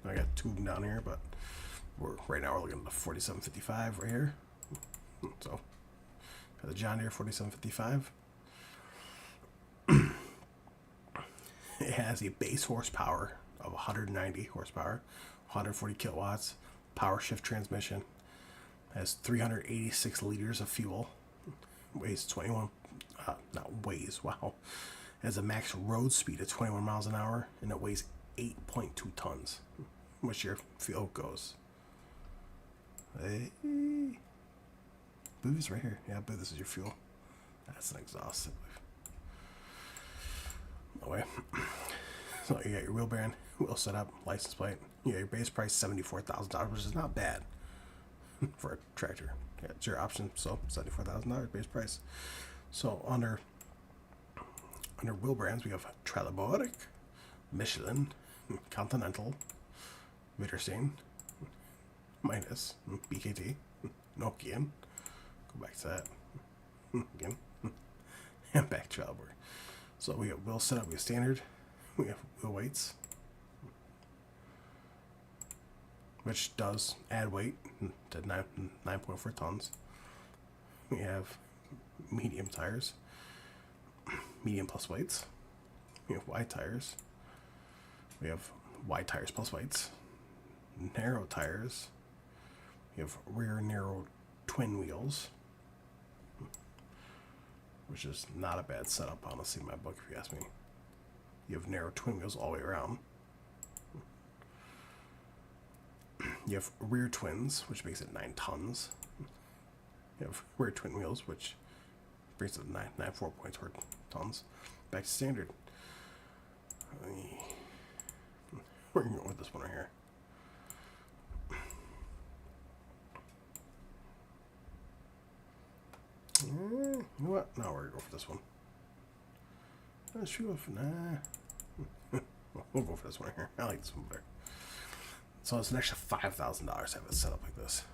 I got two of them down here, but right now we're looking at the 4755 right here. So the John Deere 4755. It has a base horsepower of 190 horsepower, 140 kilowatts, power shift transmission. Has 386 liters of fuel. Weighs 21. Not weighs. Wow. Has a max road speed of 21 miles an hour, and it weighs 8.2 tons, which your fuel goes. Hey. I believe it's right here. Yeah, I believe this is your fuel. That's an exhaust. No way. So you got your wheel bearing, wheel setup, license plate. You got your base price $74,000, which is not bad for a tractor. Yeah, it's your option. So $74,000 base price. So under wheel brands, we have Trelleborg, Michelin, Continental, Mitterstein, Minus, BKT, Nokian. Go back to that. Again. and back trailer board. So we have wheel setup, we have standard, we have wheel weights, which does add weight to 9.4 tons. We have medium tires, medium plus weights. We have wide tires. We have wide tires plus weights. Narrow tires. We have rear narrow twin wheels, which is not a bad setup, honestly, in my book, if you ask me. You have narrow twin wheels all the way around. You have rear twins, which makes it 9 tons. You have rear twin wheels, which brings it 4.4 tons. Back to standard. We're going to go with this one right here. You know what? No, we're going to go for this one. Let's shoot off. Nah. We'll go for this one right here. I like this one better. So it's an extra $5,000 to have it set up like this.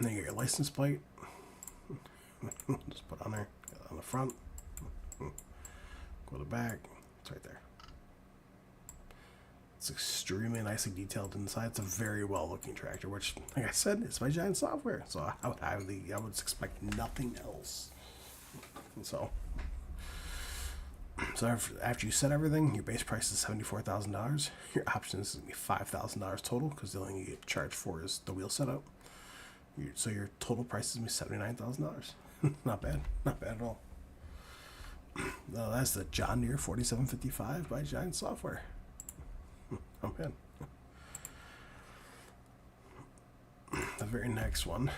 Then you get your license plate. Just put on there. Get it on the front. Go to the back. It's right there. It's extremely nicely detailed inside. It's a very well looking tractor, which, like I said, it's by Giant Software. So I would expect nothing else. So after you set everything, your base price is $74,000. Your options is going to be $5,000 total, because the only thing you get charged for is the wheel setup. So your total price is going to be $79,000. Not bad. Not bad at all. That's the John Deere 4755 by Giant Software. Not bad. The very next one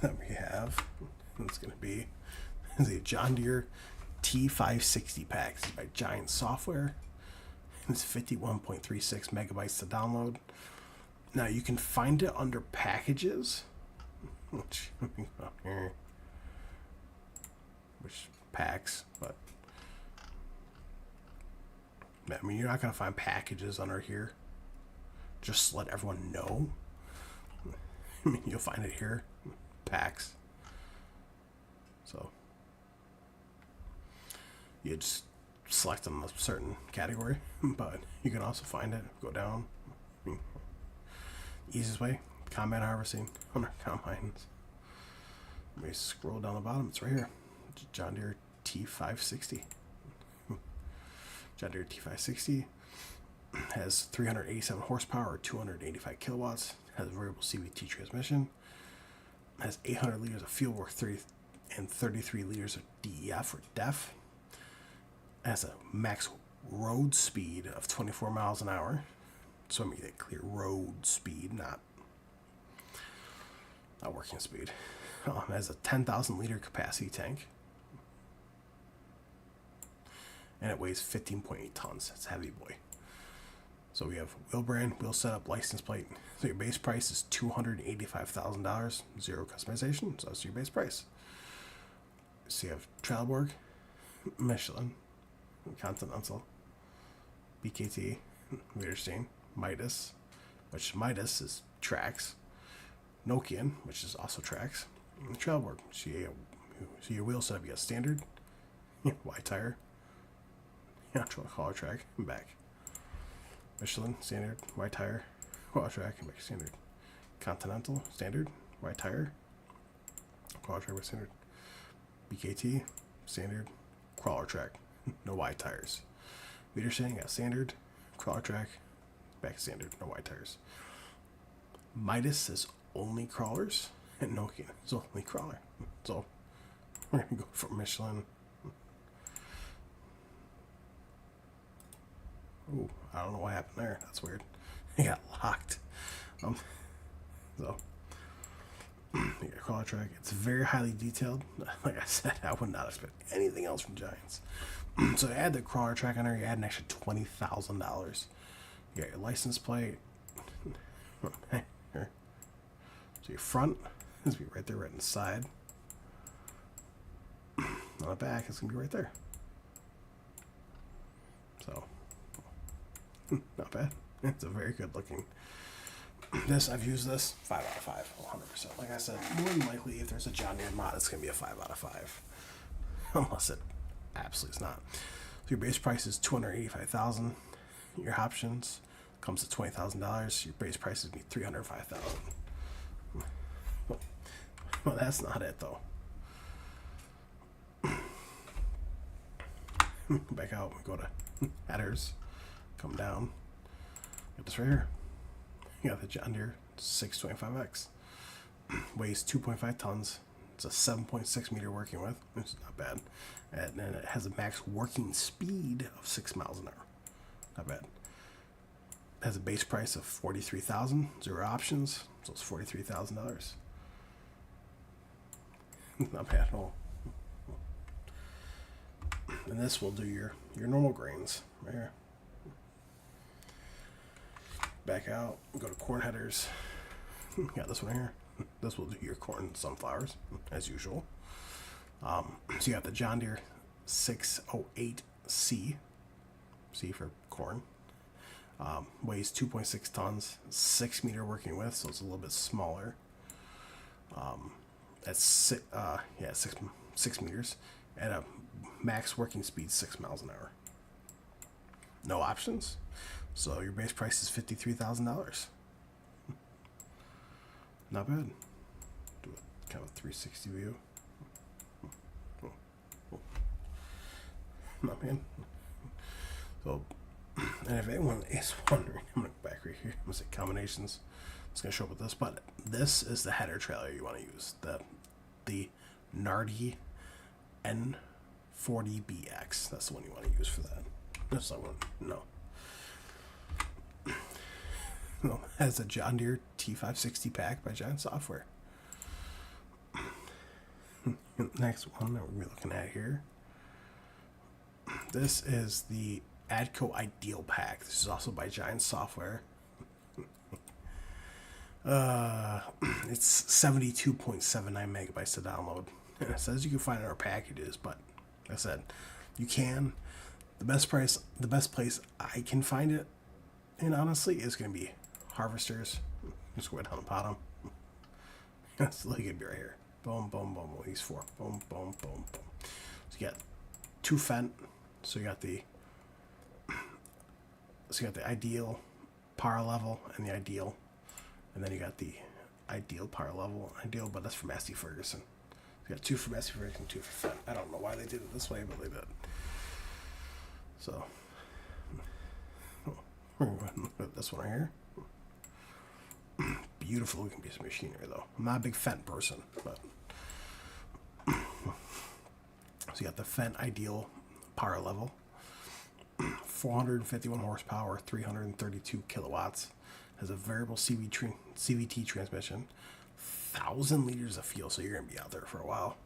that we have is going to be the John Deere T560 pack. This is by Giant Software. It's 51.36 megabytes to download. Now you can find it under packages, which packs, but I mean, you're not gonna find packages under here. Just let everyone know. I mean, you'll find it here, packs. So you just select on a certain category, but you can also find it. Go down. Easiest way: combine harvesting under combines. Let me scroll down the bottom. It's right here. John Deere T560. John Deere T560 has 387 horsepower or 285 kilowatts. Has a variable CVT transmission. Has 800 liters of fuel work, 33 liters of DEF or DEF. Has a max road speed of 24 miles an hour. So I mean that clear road speed, not working speed. Has a 10,000 liter capacity tank. And it weighs 15.8 tons. It's a heavy boy. So we have wheel brand, wheel setup, license plate. So your base price is $285,000. Zero customization. So that's your base price. So you have Trelleborg, Michelin, Continental, BKT, Widerstein, Midas, which Midas is Trax, Nokian, which is also Trax, and Trelleborg. So your wheel setup, you have standard, wide tire, collar track, and back. Michelin, standard, wide tire, collar track, and back standard. Continental, standard, wide tire, collar track, standard. BKT, standard, crawler track, no wide tires. Widerstein got standard, crawler track, back standard, no wide tires. Midas is only crawlers, and Nokia is only crawler. So we're gonna go for Michelin. Ooh, I don't know what happened there. That's weird. It got locked. So you got crawler track. It's very highly detailed. Like I said, I would not expect anything else from Giants. So to add the crawler track on there, you add an extra $20,000. You got your license plate. Here. So your front is gonna be right there, right on the side. On the back, it's gonna be right there. So not bad. It's a very good looking This, I've used this 5 out of 5, 100%. Like I said, more than likely, if there's a John Deere mod, it's going to be a 5 out of 5. Unless it absolutely is not. So your base price is $285,000. Your options comes to $20,000. Your base price is $305,000. Well, that's not it though. Back out. We go to headers. Come down. Get this right here. You got the John Deere 625X. Weighs 2.5 tons. It's a 7.6 meter working width. It's not bad. And then it has a max working speed of 6 miles an hour. Not bad. It has a base price of $43,000. 0 options. So it's $43,000. Not bad at all. And this will do your normal grains right here. Back out, go to corn headers. Got this one here. This will do your corn and sunflowers as usual. So you got the John Deere 608C, C for corn. Weighs 2.6 tons, 6 meter working width, so it's a little bit smaller. That's 6 meters at a max working speed 6 miles an hour. No options. So your base price is $53,000. Not bad. Do a kind of 360 view. Not bad. So, and if anyone is wondering, I'm gonna go back right here. I'm gonna say combinations. It's gonna show up with this, but this is the header trailer you want to use. The Nardi N40BX. That's the one you want to use for that. That's the one. No. No, it has a John Deere T560 pack by Giant Software. Next one that we're looking at here. This is the AGCO Ideal Pack. This is also by Giant Software. It's 72.79 megabytes to download. And it says you can find it in our packages, but like I said, you can. The best place I can find it, and honestly, is going to be Harvesters. Just go down the bottom. That's like it'd be right here. Boom, boom, boom. These 4. Boom, boom, boom, boom. So you got 2 Fendt. So you got the ideal power level and the ideal, and then you got the ideal power level, ideal, but that's from Massey Ferguson. You got 2 for Massey Ferguson, 2 for Fendt. I don't know why they did it this way, but they did. So we're going to put this one right here. Beautiful looking piece of machinery, though. I'm not a big Fendt person, but so you got the Fendt Ideal power level, 451 horsepower, 332 kilowatts. Has a variable CVT transmission, 1,000 liters of fuel, so you're gonna be out there for a while.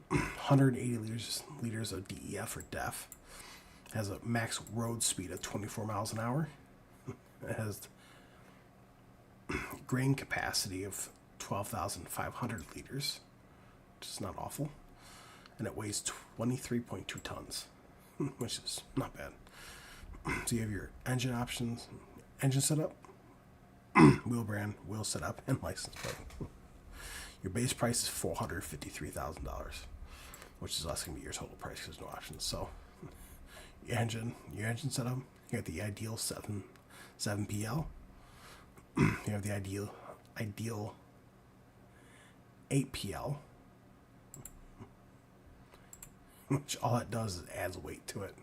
180 liters of DEF or DEF. Has a max road speed of 24 miles an hour. It has grain capacity of 12,500 liters, which is not awful. And it weighs 23.2 tons, which is not bad. So you have your engine options, engine setup, wheel brand, wheel setup, and license plate. Your base price is $453,000, which is less going to be your total price because there's no options. So your engine setup, you got the Ideal 7PL. You have the Ideal 8PL, which all it does is adds weight to it,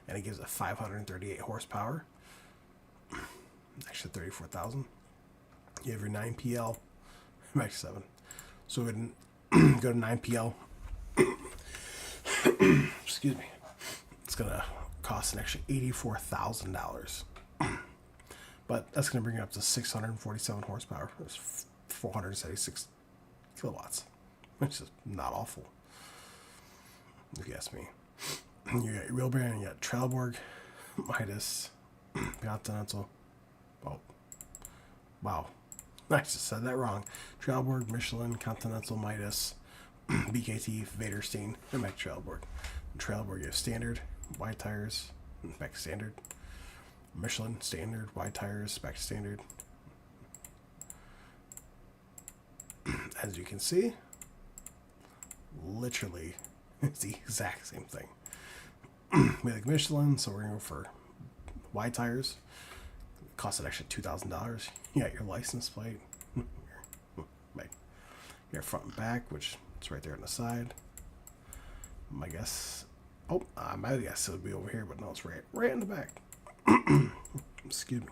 and it gives it 538 horsepower, actually 34,000. You have your 9PL, back to 7. So go to 9PL. Excuse me. It's gonna cost an extra $84,000. But that's going to bring it up to 647 horsepower. It's 476 kilowatts, which is not awful, if you ask me. You got your wheel brand, you got Trelleborg, Midas, Continental. Oh, wow. I just said that wrong. Trelleborg, Michelin, Continental, Midas, BKT, Vaderstein, and back to Trelleborg. Trelleborg, you have standard, wide tires, back to standard. Michelin, standard, wide tires, back to standard. as you can see, literally it's the exact same thing. We like Michelin, so we're gonna go for wide tires. It costs an extra $2,000. You got your license plate, your front and back, which it's right there on the side. My guess, my guess it would be over here, but no, it's right in the back. Excuse me.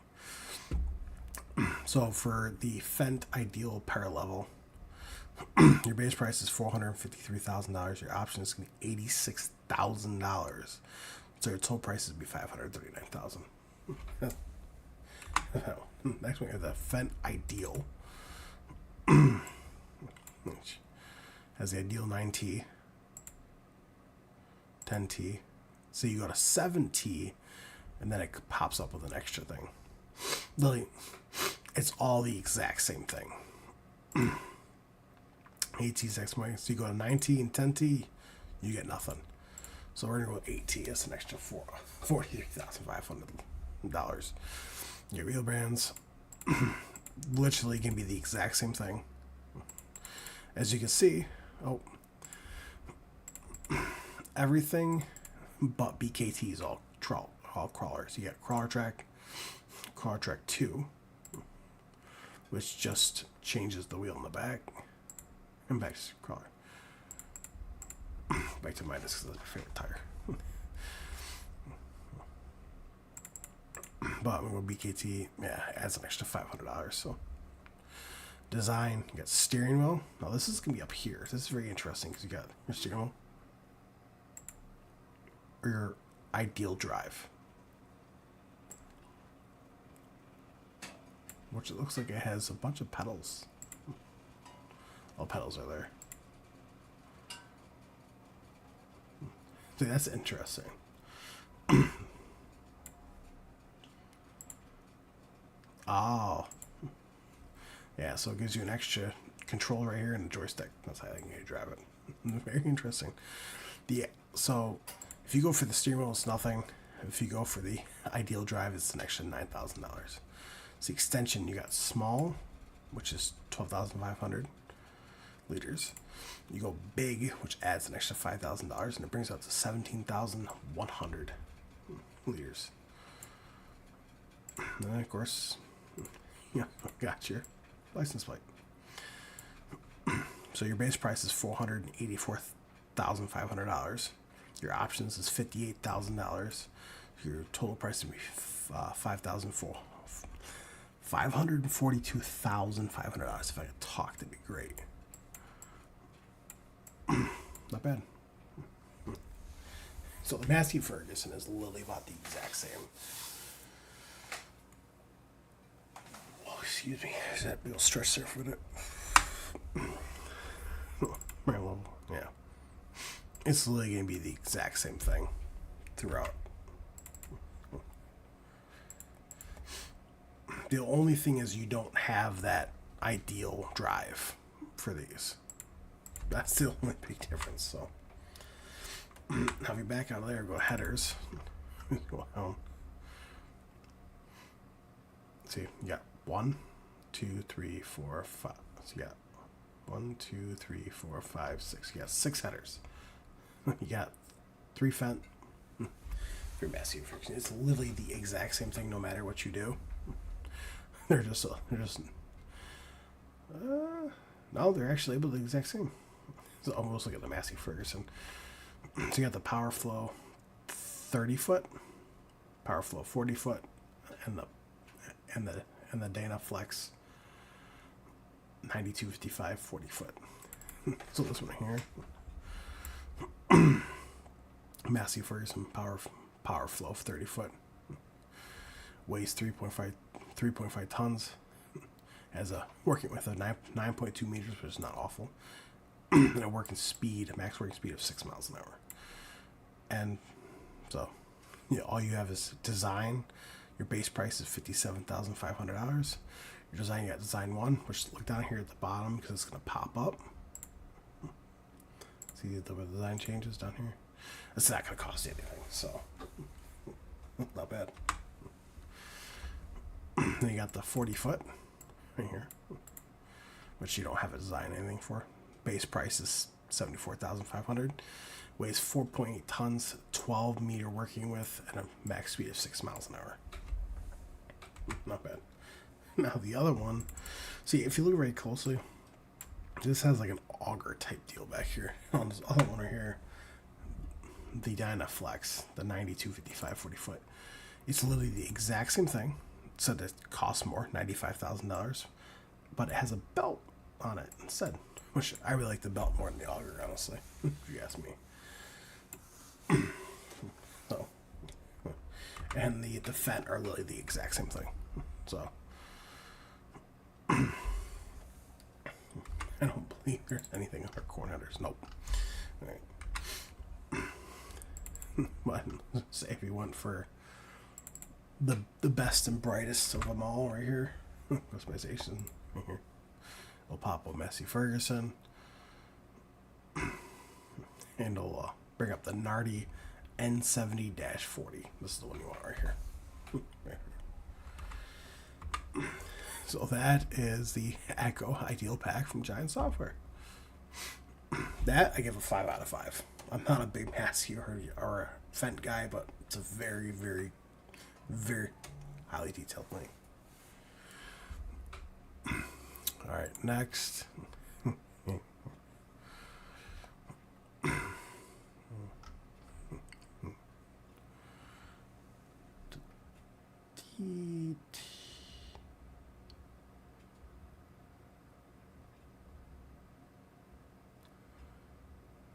So for the Fendt Ideal Power Level, your base price is $453,000. Your option is going to be $86,000. So your total price is going to be $539,000. Next one is the Fendt Ideal. Which has the Ideal 9T, 10T. So you go to 7T, and then it pops up with an extra thing. Literally, it's all the exact same thing. 8T's next money. So you go to 9T and 10T, you get nothing. So we're going to go with 8T. That's an extra $43,500. Your wheel brands, literally can be the exact same thing. As you can see, everything but BKT is all crawlers. You got Crawler Track 2, which just changes the wheel in the back. And back to Crawler. Back to Midas because that's my favorite tire. But I'm going to go BKT. Yeah, it adds an extra $500. So design, you got steering wheel. Now this is going to be up here. This is very interesting because you got your steering wheel or your Ideal Drive, which it looks like it has a bunch of pedals. All pedals are there. See, that's interesting. Oh. Yeah, so it gives you an extra control right here and a joystick. That's how you drive it. Very interesting. So if you go for the steering wheel, it's nothing. If you go for the Ideal Drive, it's an extra $9,000. It's the extension. You got small, which is 12,500 liters. You go big, which adds an extra $5,000, and it brings it up to 17,100 liters. And then, of course, yeah, got your license plate. So your base price is $484,500. Your options is $58,000. Your total price would be $542,500. If I could talk, that'd be great. Not bad. So the Massey Ferguson is literally about the exact same. Oh, excuse me. Is that big old stretch surf with it? Right level. Yeah. It's literally going to be the exact same thing throughout. The only thing is you don't have that Ideal Drive for these. That's the only big difference. So now if you back out of there, go headers. Go home. See, you got 1, 2, 3, 4, 5. So you got 1, 2, 3, 4, 5, 6. You got 6 headers. You got 3 Fendt. 3 Massey Ferguson. It's literally the exact same thing, no matter what you do. They're just no, they're actually able to do the exact same. So almost look at the Massey Ferguson. So you got the Power Flow 30 foot, Power Flow 40 foot, and the Dana Flex 9255 40 foot. So this one here, Massey Ferguson Power Flow 30 foot, weighs 3.5 tons. Has a working with a 9.2 meters, which is not awful. And a max working speed of 6 miles an hour. And so, all you have is design. Your base price is $57,500. Your design, you got design 1, which look down here at the bottom because it's going to pop up. See the design changes down here? It's not going to cost you anything, so not bad. Then you got the 40 foot right here, which you don't have a design anything for. Base price is $74,500. Weighs 4.8 tons, 12 meter working width, and a max speed of 6 miles an hour. Not bad. Now the other one, see if you look very closely, this has like an auger type deal back here. On this other one right here, the Dynaflex, the 9255 40 foot. It's literally the exact same thing. So it costs more, $95,000, but it has a belt on it instead, which I really like the belt more than the auger, honestly, if you ask me. So, and the Fendt are literally the exact same thing. So, I don't believe there's anything under corn headers. Nope. All right. But say if you went for the best and brightest of them all right here, customization right here, it'll pop up Massey Ferguson, and it'll bring up the Nardi N70-40. This is the one you want right here. So that is the Echo Ideal Pack from Giant Software. That I give a 5 out of 5. I'm not a big Massey or a Fendt guy, but it's a very, very, very highly detailed thing. All right, next.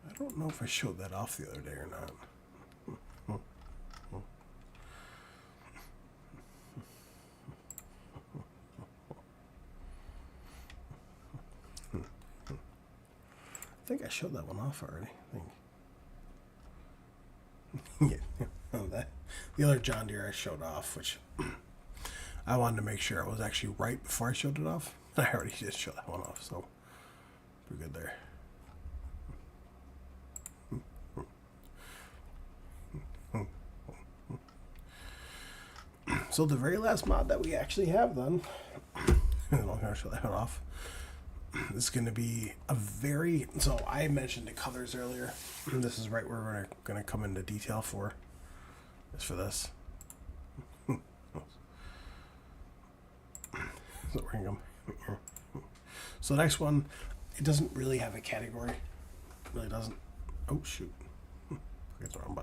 I don't know if I showed that off the other day or not. I think I showed that one off already. I think. Yeah, the other John Deere I showed off, which I wanted to make sure I was actually right before I showed it off. I already just showed that one off, so we're good there. So the very last mod that we actually have then, I'm going to show that one off. This is going to be a very, so I mentioned the colors earlier. This is right where we're going to come into detail for. Is for this. So we're going to come here. So the next one, it doesn't really have a category. It really doesn't. Oh shoot. Forget the wrong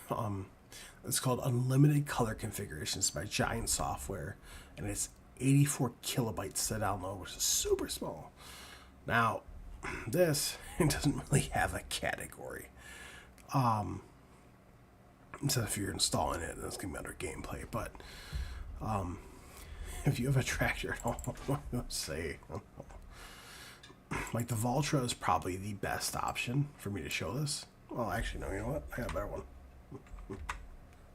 button. It's called Unlimited Color Configurations by Giant Software, and it's 84 kilobytes to download, which is super small. Now, this, it doesn't really have a category. So if you're installing it, it's going to be under gameplay, but if you have a tractor at home, let's say, like the Valtra is probably the best option for me to show this. Well, actually, no, you know what? I got a better one.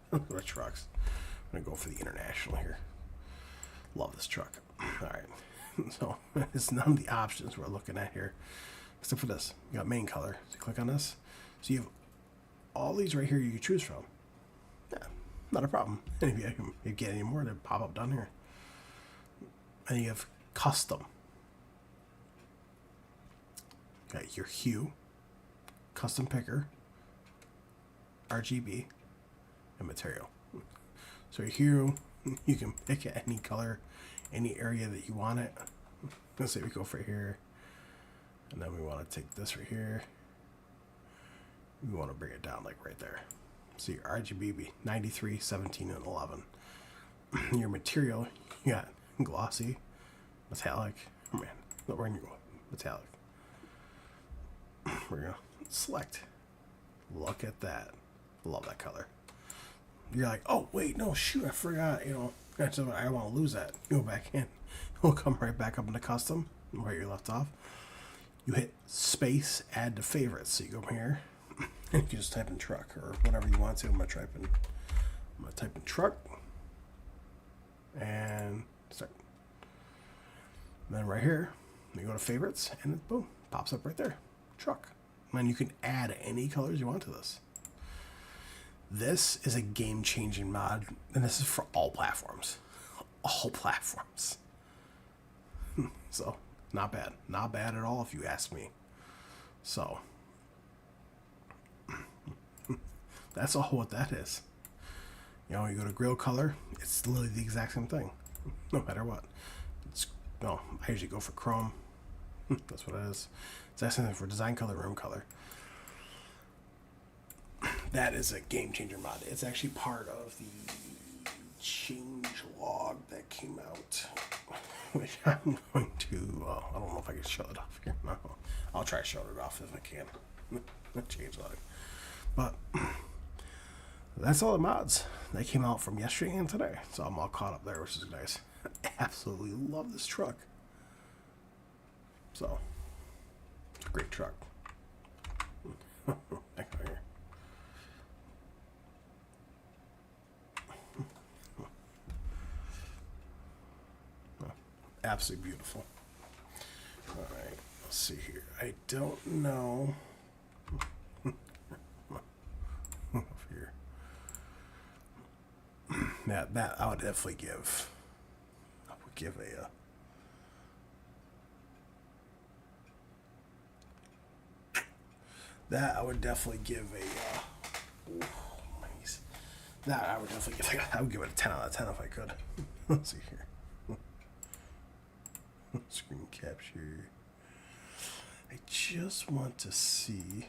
What trucks? I'm going to go for the International here. Love this truck. Alright. So, it's none of the options we're looking at here. Except for this. You got main color. So you click on this. So you have all these right here you can choose from. Yeah, not a problem. And if you get any more, they pop up down here. And you have custom. You got your hue, custom picker, RGB, and material. So here you can pick any color, any area that you want it. Let's say we go for here, and then we want to take this right here. We want to bring it down like right there. So your RGB be 93, 17, and 11. Your material, you got glossy, metallic. Oh man, no, we're gonna go metallic. We're gonna select. Look at that. Love that color. You're like, oh wait, no, shoot, I forgot. You know, that's what I want to lose that. Go back in. We'll come right back up into custom where you left off. You hit space, add to favorites. So you go here, and you can just type in truck or whatever you want to. I'm gonna type in truck, and start. And then right here, you go to favorites, and it, boom, pops up right there, truck. And you can add any colors you want to this. This is a game-changing mod, and this is for all platforms. All platforms. So, not bad. Not bad at all if you ask me. So, that's all what that is. You know, you go to grill color, it's literally the exact same thing, no matter what. No, I usually go for chrome. That's what it is. It's the same thing for design color, room color. That is a game changer mod. It's actually part of the change log that came out, which I'm going to. I don't know if I can show it off here. No, I'll try to show it off if I can. Change log, but. That's all the mods that came out from yesterday and today. So I'm all caught up there, which is nice. I absolutely love this truck. So, it's a great truck. Back over here. Absolutely beautiful. Alright, let's see here. I don't know. Over here. That I would definitely give. I would give a. That I would definitely give a. Nice. That I would definitely give. I would give it a 10 out of 10 if I could. Let's see here. Screen capture. I just want to see.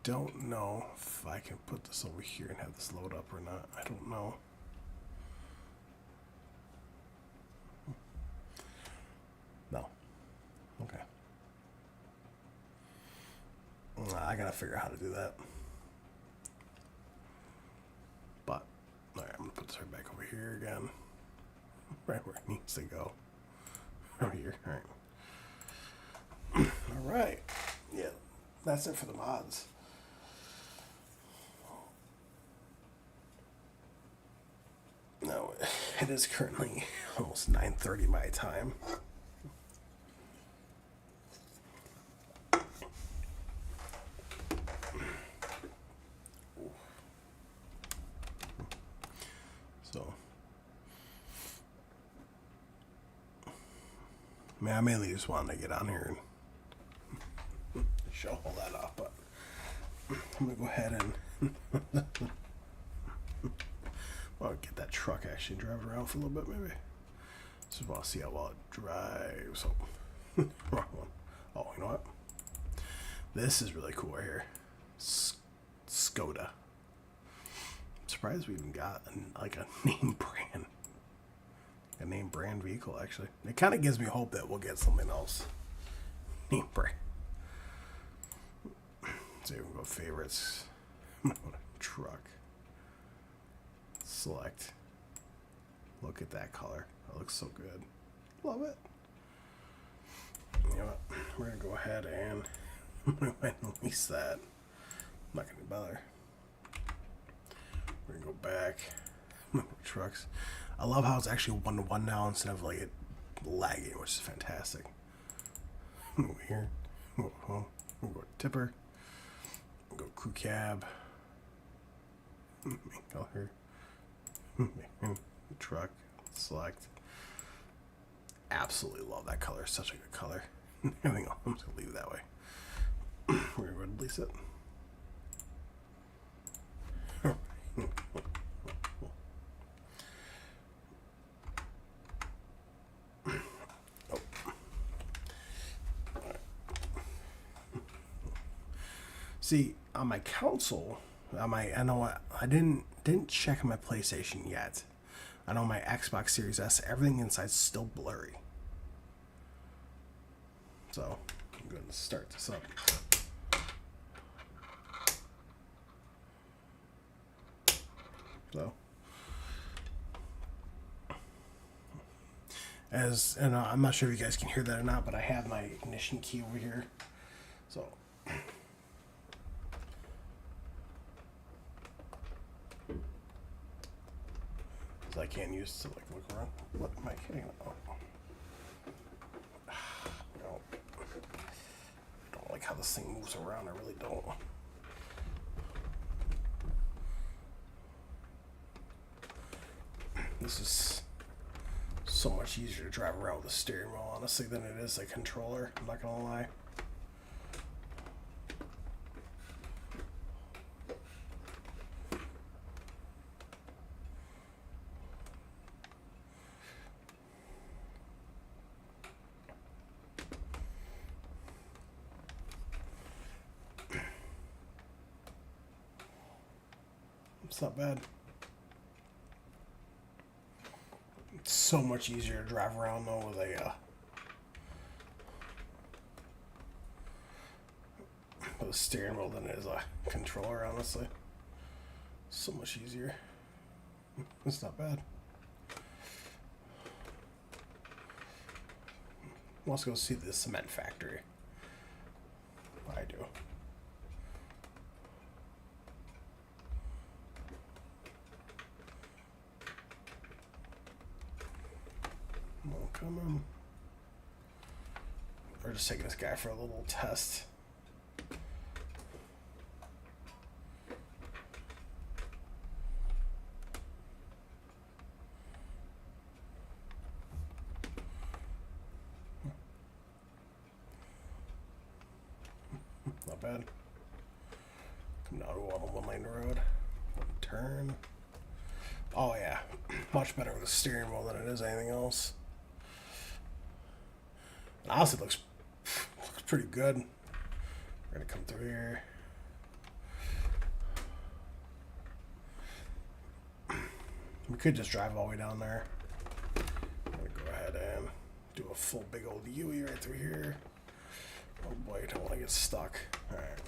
Don't know if I can put this over here and have this load up or not. I don't know. No. Okay. I gotta figure out how to do that. But, alright, I'm gonna put this right back over here again. Right where it needs to go. Over here. Alright. Alright. Yeah, that's it for the mods. No, it is currently almost 9:30 my time. So, I mainly just wanted to get on here and show all that off, but I'm gonna go ahead and I'll get that truck actually drive around for a little bit, maybe. Just want to see how well it drives. Oh, wrong one. Oh, you know what? This is really cool right here. Skoda. I'm surprised we even got a name brand. A name brand vehicle, actually. It kind of gives me hope that we'll get something else. Name brand. So we can go favorites. Truck. Select. Look at that color. That looks so good. Love it. You know what? We're going to go ahead and release that. I'm not going to bother. We're going to go back. Trucks. I love how it's actually 1-to-1 now instead of like it lagging, which is fantastic. Over here. We'll go tipper. We'll go crew cab. Color. Truck. Select. Absolutely love that color. Such a good color. Everything else, I'm just going to leave it that way. We're going to release it. Oh. See, on my console, I know I didn't check my PlayStation yet. I know my Xbox Series S, everything inside's still blurry. So, I'm going to start this up. So, and I'm not sure if you guys can hear that or not, but I have my ignition key over here. So, I can't use to like look around. What am I kidding? Oh. No. I don't like how this thing moves around. I really don't. This is So much easier to drive around with a steering wheel, honestly, than it is a controller. I'm not gonna lie. It's not bad. It's so much easier to drive around though with a steering wheel than it is a controller, honestly. So much easier. It's not bad. Let's go see the cement factory. I do. Oh, come on. We're just taking this guy for a little test. Not bad. Come down to one lane road. One turn. Oh yeah. Much better with a steering wheel than it is anything else. And honestly, it looks pretty good. We're gonna come through here. We could just drive all the way down there. I'm gonna go ahead and do a full big old U-E right through here. Oh boy, I don't want to get stuck. Alright.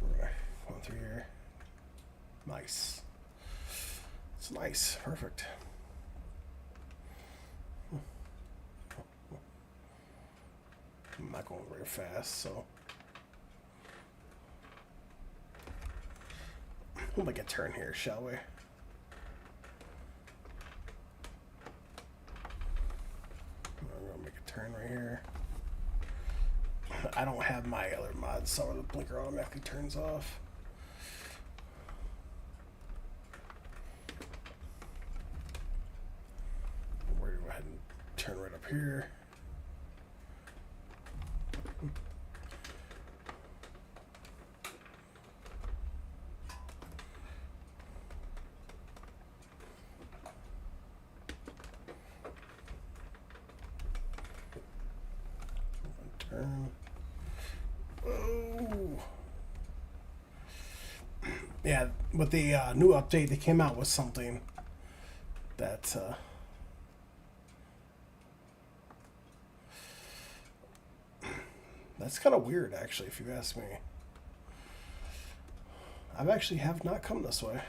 We're gonna go through here. Nice. It's nice. Perfect. I'm not going very fast, so we'll make a turn here, shall we? We're gonna make a turn right here. I don't have my other mods, so the blinker automatically turns off. We're gonna go ahead and turn right up here. Turn. Oh. Yeah, with the new update, they came out with something that that's kind of weird, actually, if you ask me. I've actually have not come this way.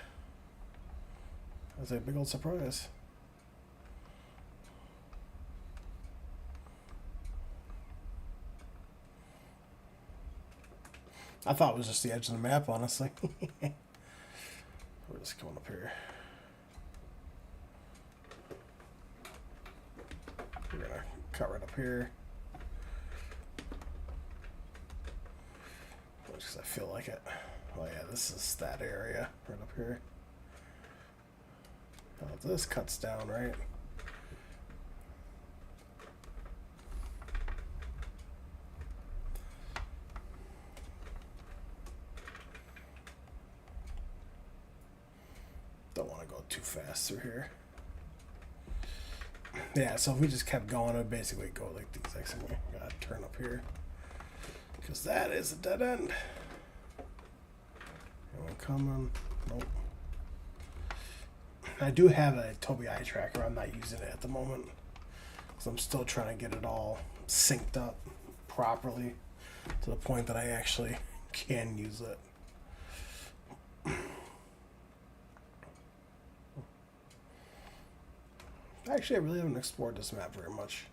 That's a big old surprise. I thought it was just the edge of the map, honestly. We're just going up here. We're gonna cut right up here. Just 'cause I feel like it. Oh yeah, this is that area right up here. Oh, this cuts down, right? Don't want to go too fast through here. Yeah, so if we just kept going, it would basically go like the exact same way. Gotta turn up here. Because that is a dead end. Anyone coming? Nope. I do have a Tobii eye tracker. I'm not using it at the moment. Because I'm still trying to get it all synced up properly to the point that I actually can use it. Actually, I really haven't explored this map very much.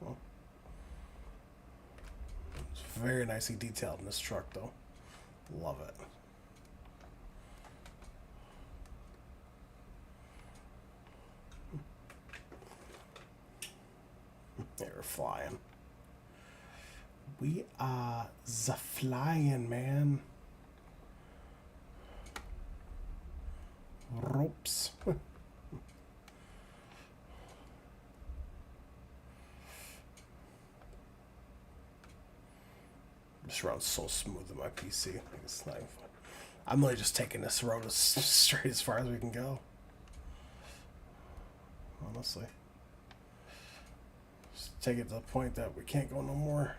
Well, it's very nicely detailed in this truck, though. Love it. They were flying. We are the flying, man. ropes. This runs so smooth on my PC. It's not even fun. I'm really just taking this road as straight as far as we can go. Honestly. Just take it to the point that we can't go no more.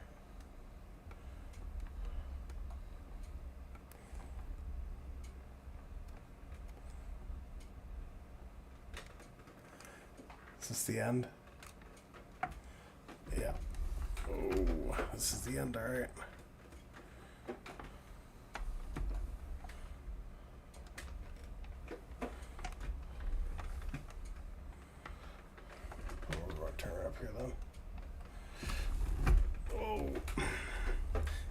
Is this the end? Yeah. Oh, this is the end, alright.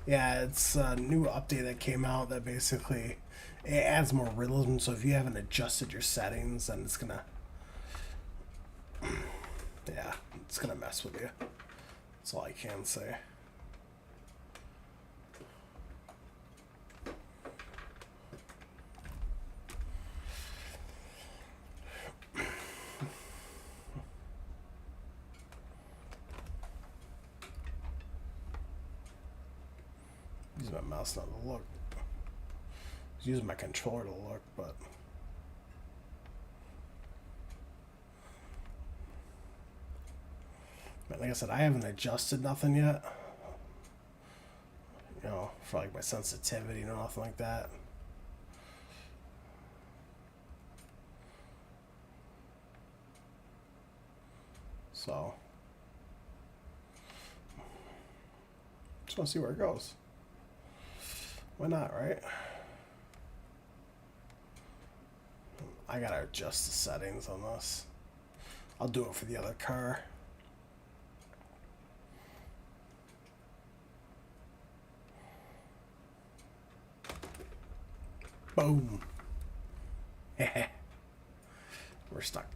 Yeah, it's a new update that came out that basically it adds more realism. So if you haven't adjusted your settings, then it's gonna, yeah, it's gonna mess with you. That's all I can say. Using my mouse not to look. I was using my controller to look, but like I said, I haven't adjusted nothing yet. You know, for like my sensitivity or nothing like that. So just want to see where it goes. Why not, right? I gotta adjust the settings on this. I'll do it for the other car. Boom. We're stuck.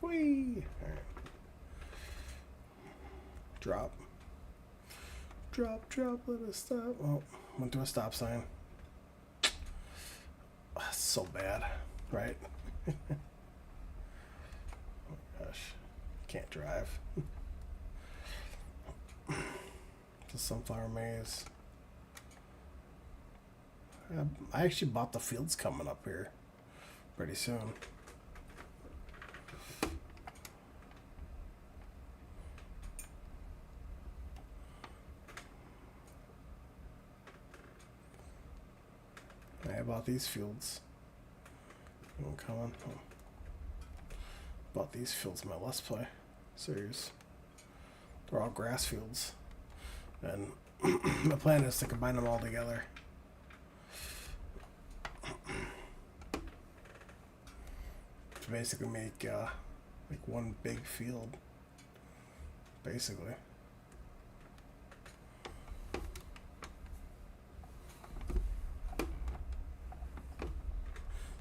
Whee! Alright. Drop. Drop, drop, let us stop. Oh, went to a stop sign. Oh, so bad, right? Oh my gosh. Can't drive. The sunflower maze. I actually bought the fields coming up here pretty soon. I bought these fields. Come on. Oh. Bought these fields in my Let's Play series. They're all grass fields. And the plan is to combine them all together. To basically make like one big field. Basically.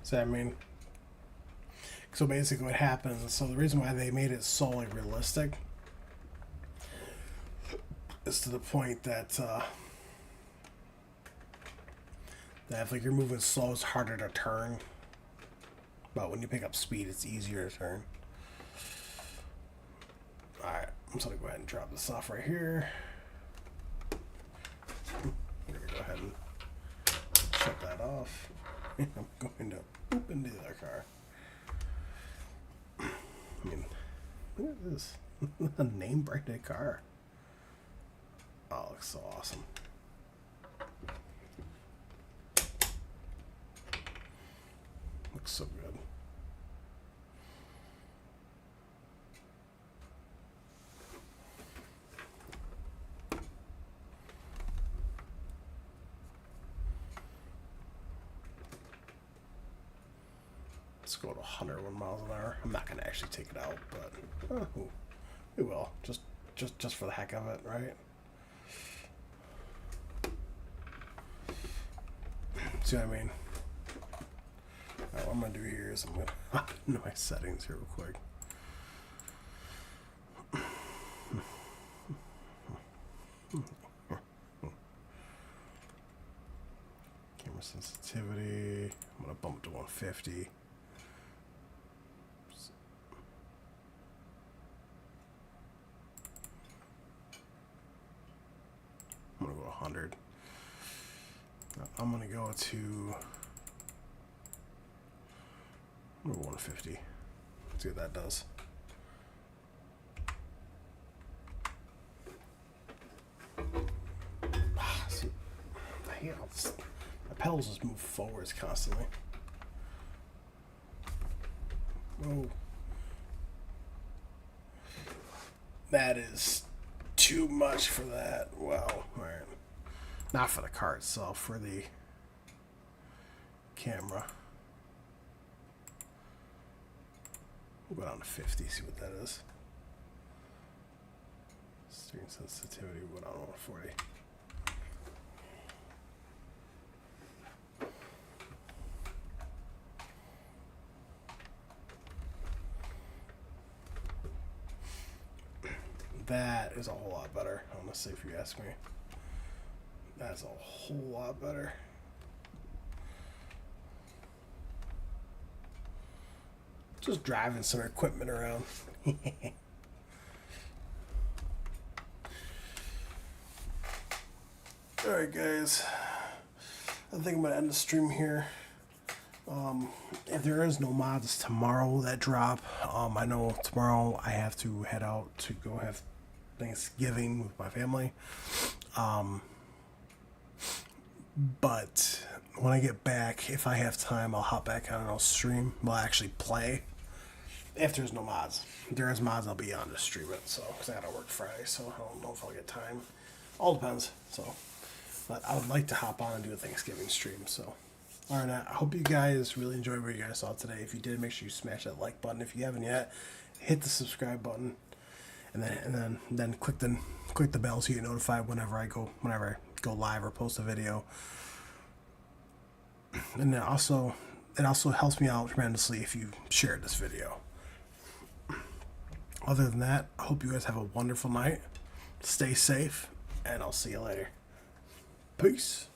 So I mean, so basically what happens, so the reason why they made it so like realistic is to the point that that if like you're moving slow, it's harder to turn, but when you pick up speed, it's easier to turn. Alright, I'm just gonna go ahead and drop this off right here. I'm gonna go ahead and shut that off. I'm going to poop into the other car. I mean, look at this. A name branded car. Oh, it looks so awesome. Looks so good. Let's go to 101 miles an hour. I'm not gonna actually take it out, but we will. Just for the heck of it, right? See what I mean? Right, what I'm gonna do here is I'm gonna hop into my settings here real quick. up to 150. I'm gonna go 100. I'm gonna go to 150. See what that does. See, I hate how my pedals just move forwards constantly. Whoa. That is too much for that. Wow. Alright. Not for the car itself, for the camera. We'll go down to 50, see what that is. Steering sensitivity, we'll go down to 140. That is a whole lot better, honestly, if you ask me. That's a whole lot better. Just driving some equipment around. Alright guys, I think I'm going to end the stream here. If there is no mods tomorrow that drop, I know tomorrow I have to head out to go have Thanksgiving with my family. But when I get back, if I have time, I'll hop back on and I'll stream. Well, actually play. If there's no mods. If there is mods, I'll be on to stream it. So, because I gotta work Friday, so I don't know if I'll get time. All depends. So, but I would like to hop on and do a Thanksgiving stream. So, alright, I hope you guys really enjoyed what you guys saw today. If you did, make sure you smash that like button. If you haven't yet, hit the subscribe button, and then click the bell so you get notified whenever I go live or post a video. And it also helps me out tremendously if you share this video. Other than that, I hope you guys have a wonderful night. Stay safe, and I'll see you later. Peace.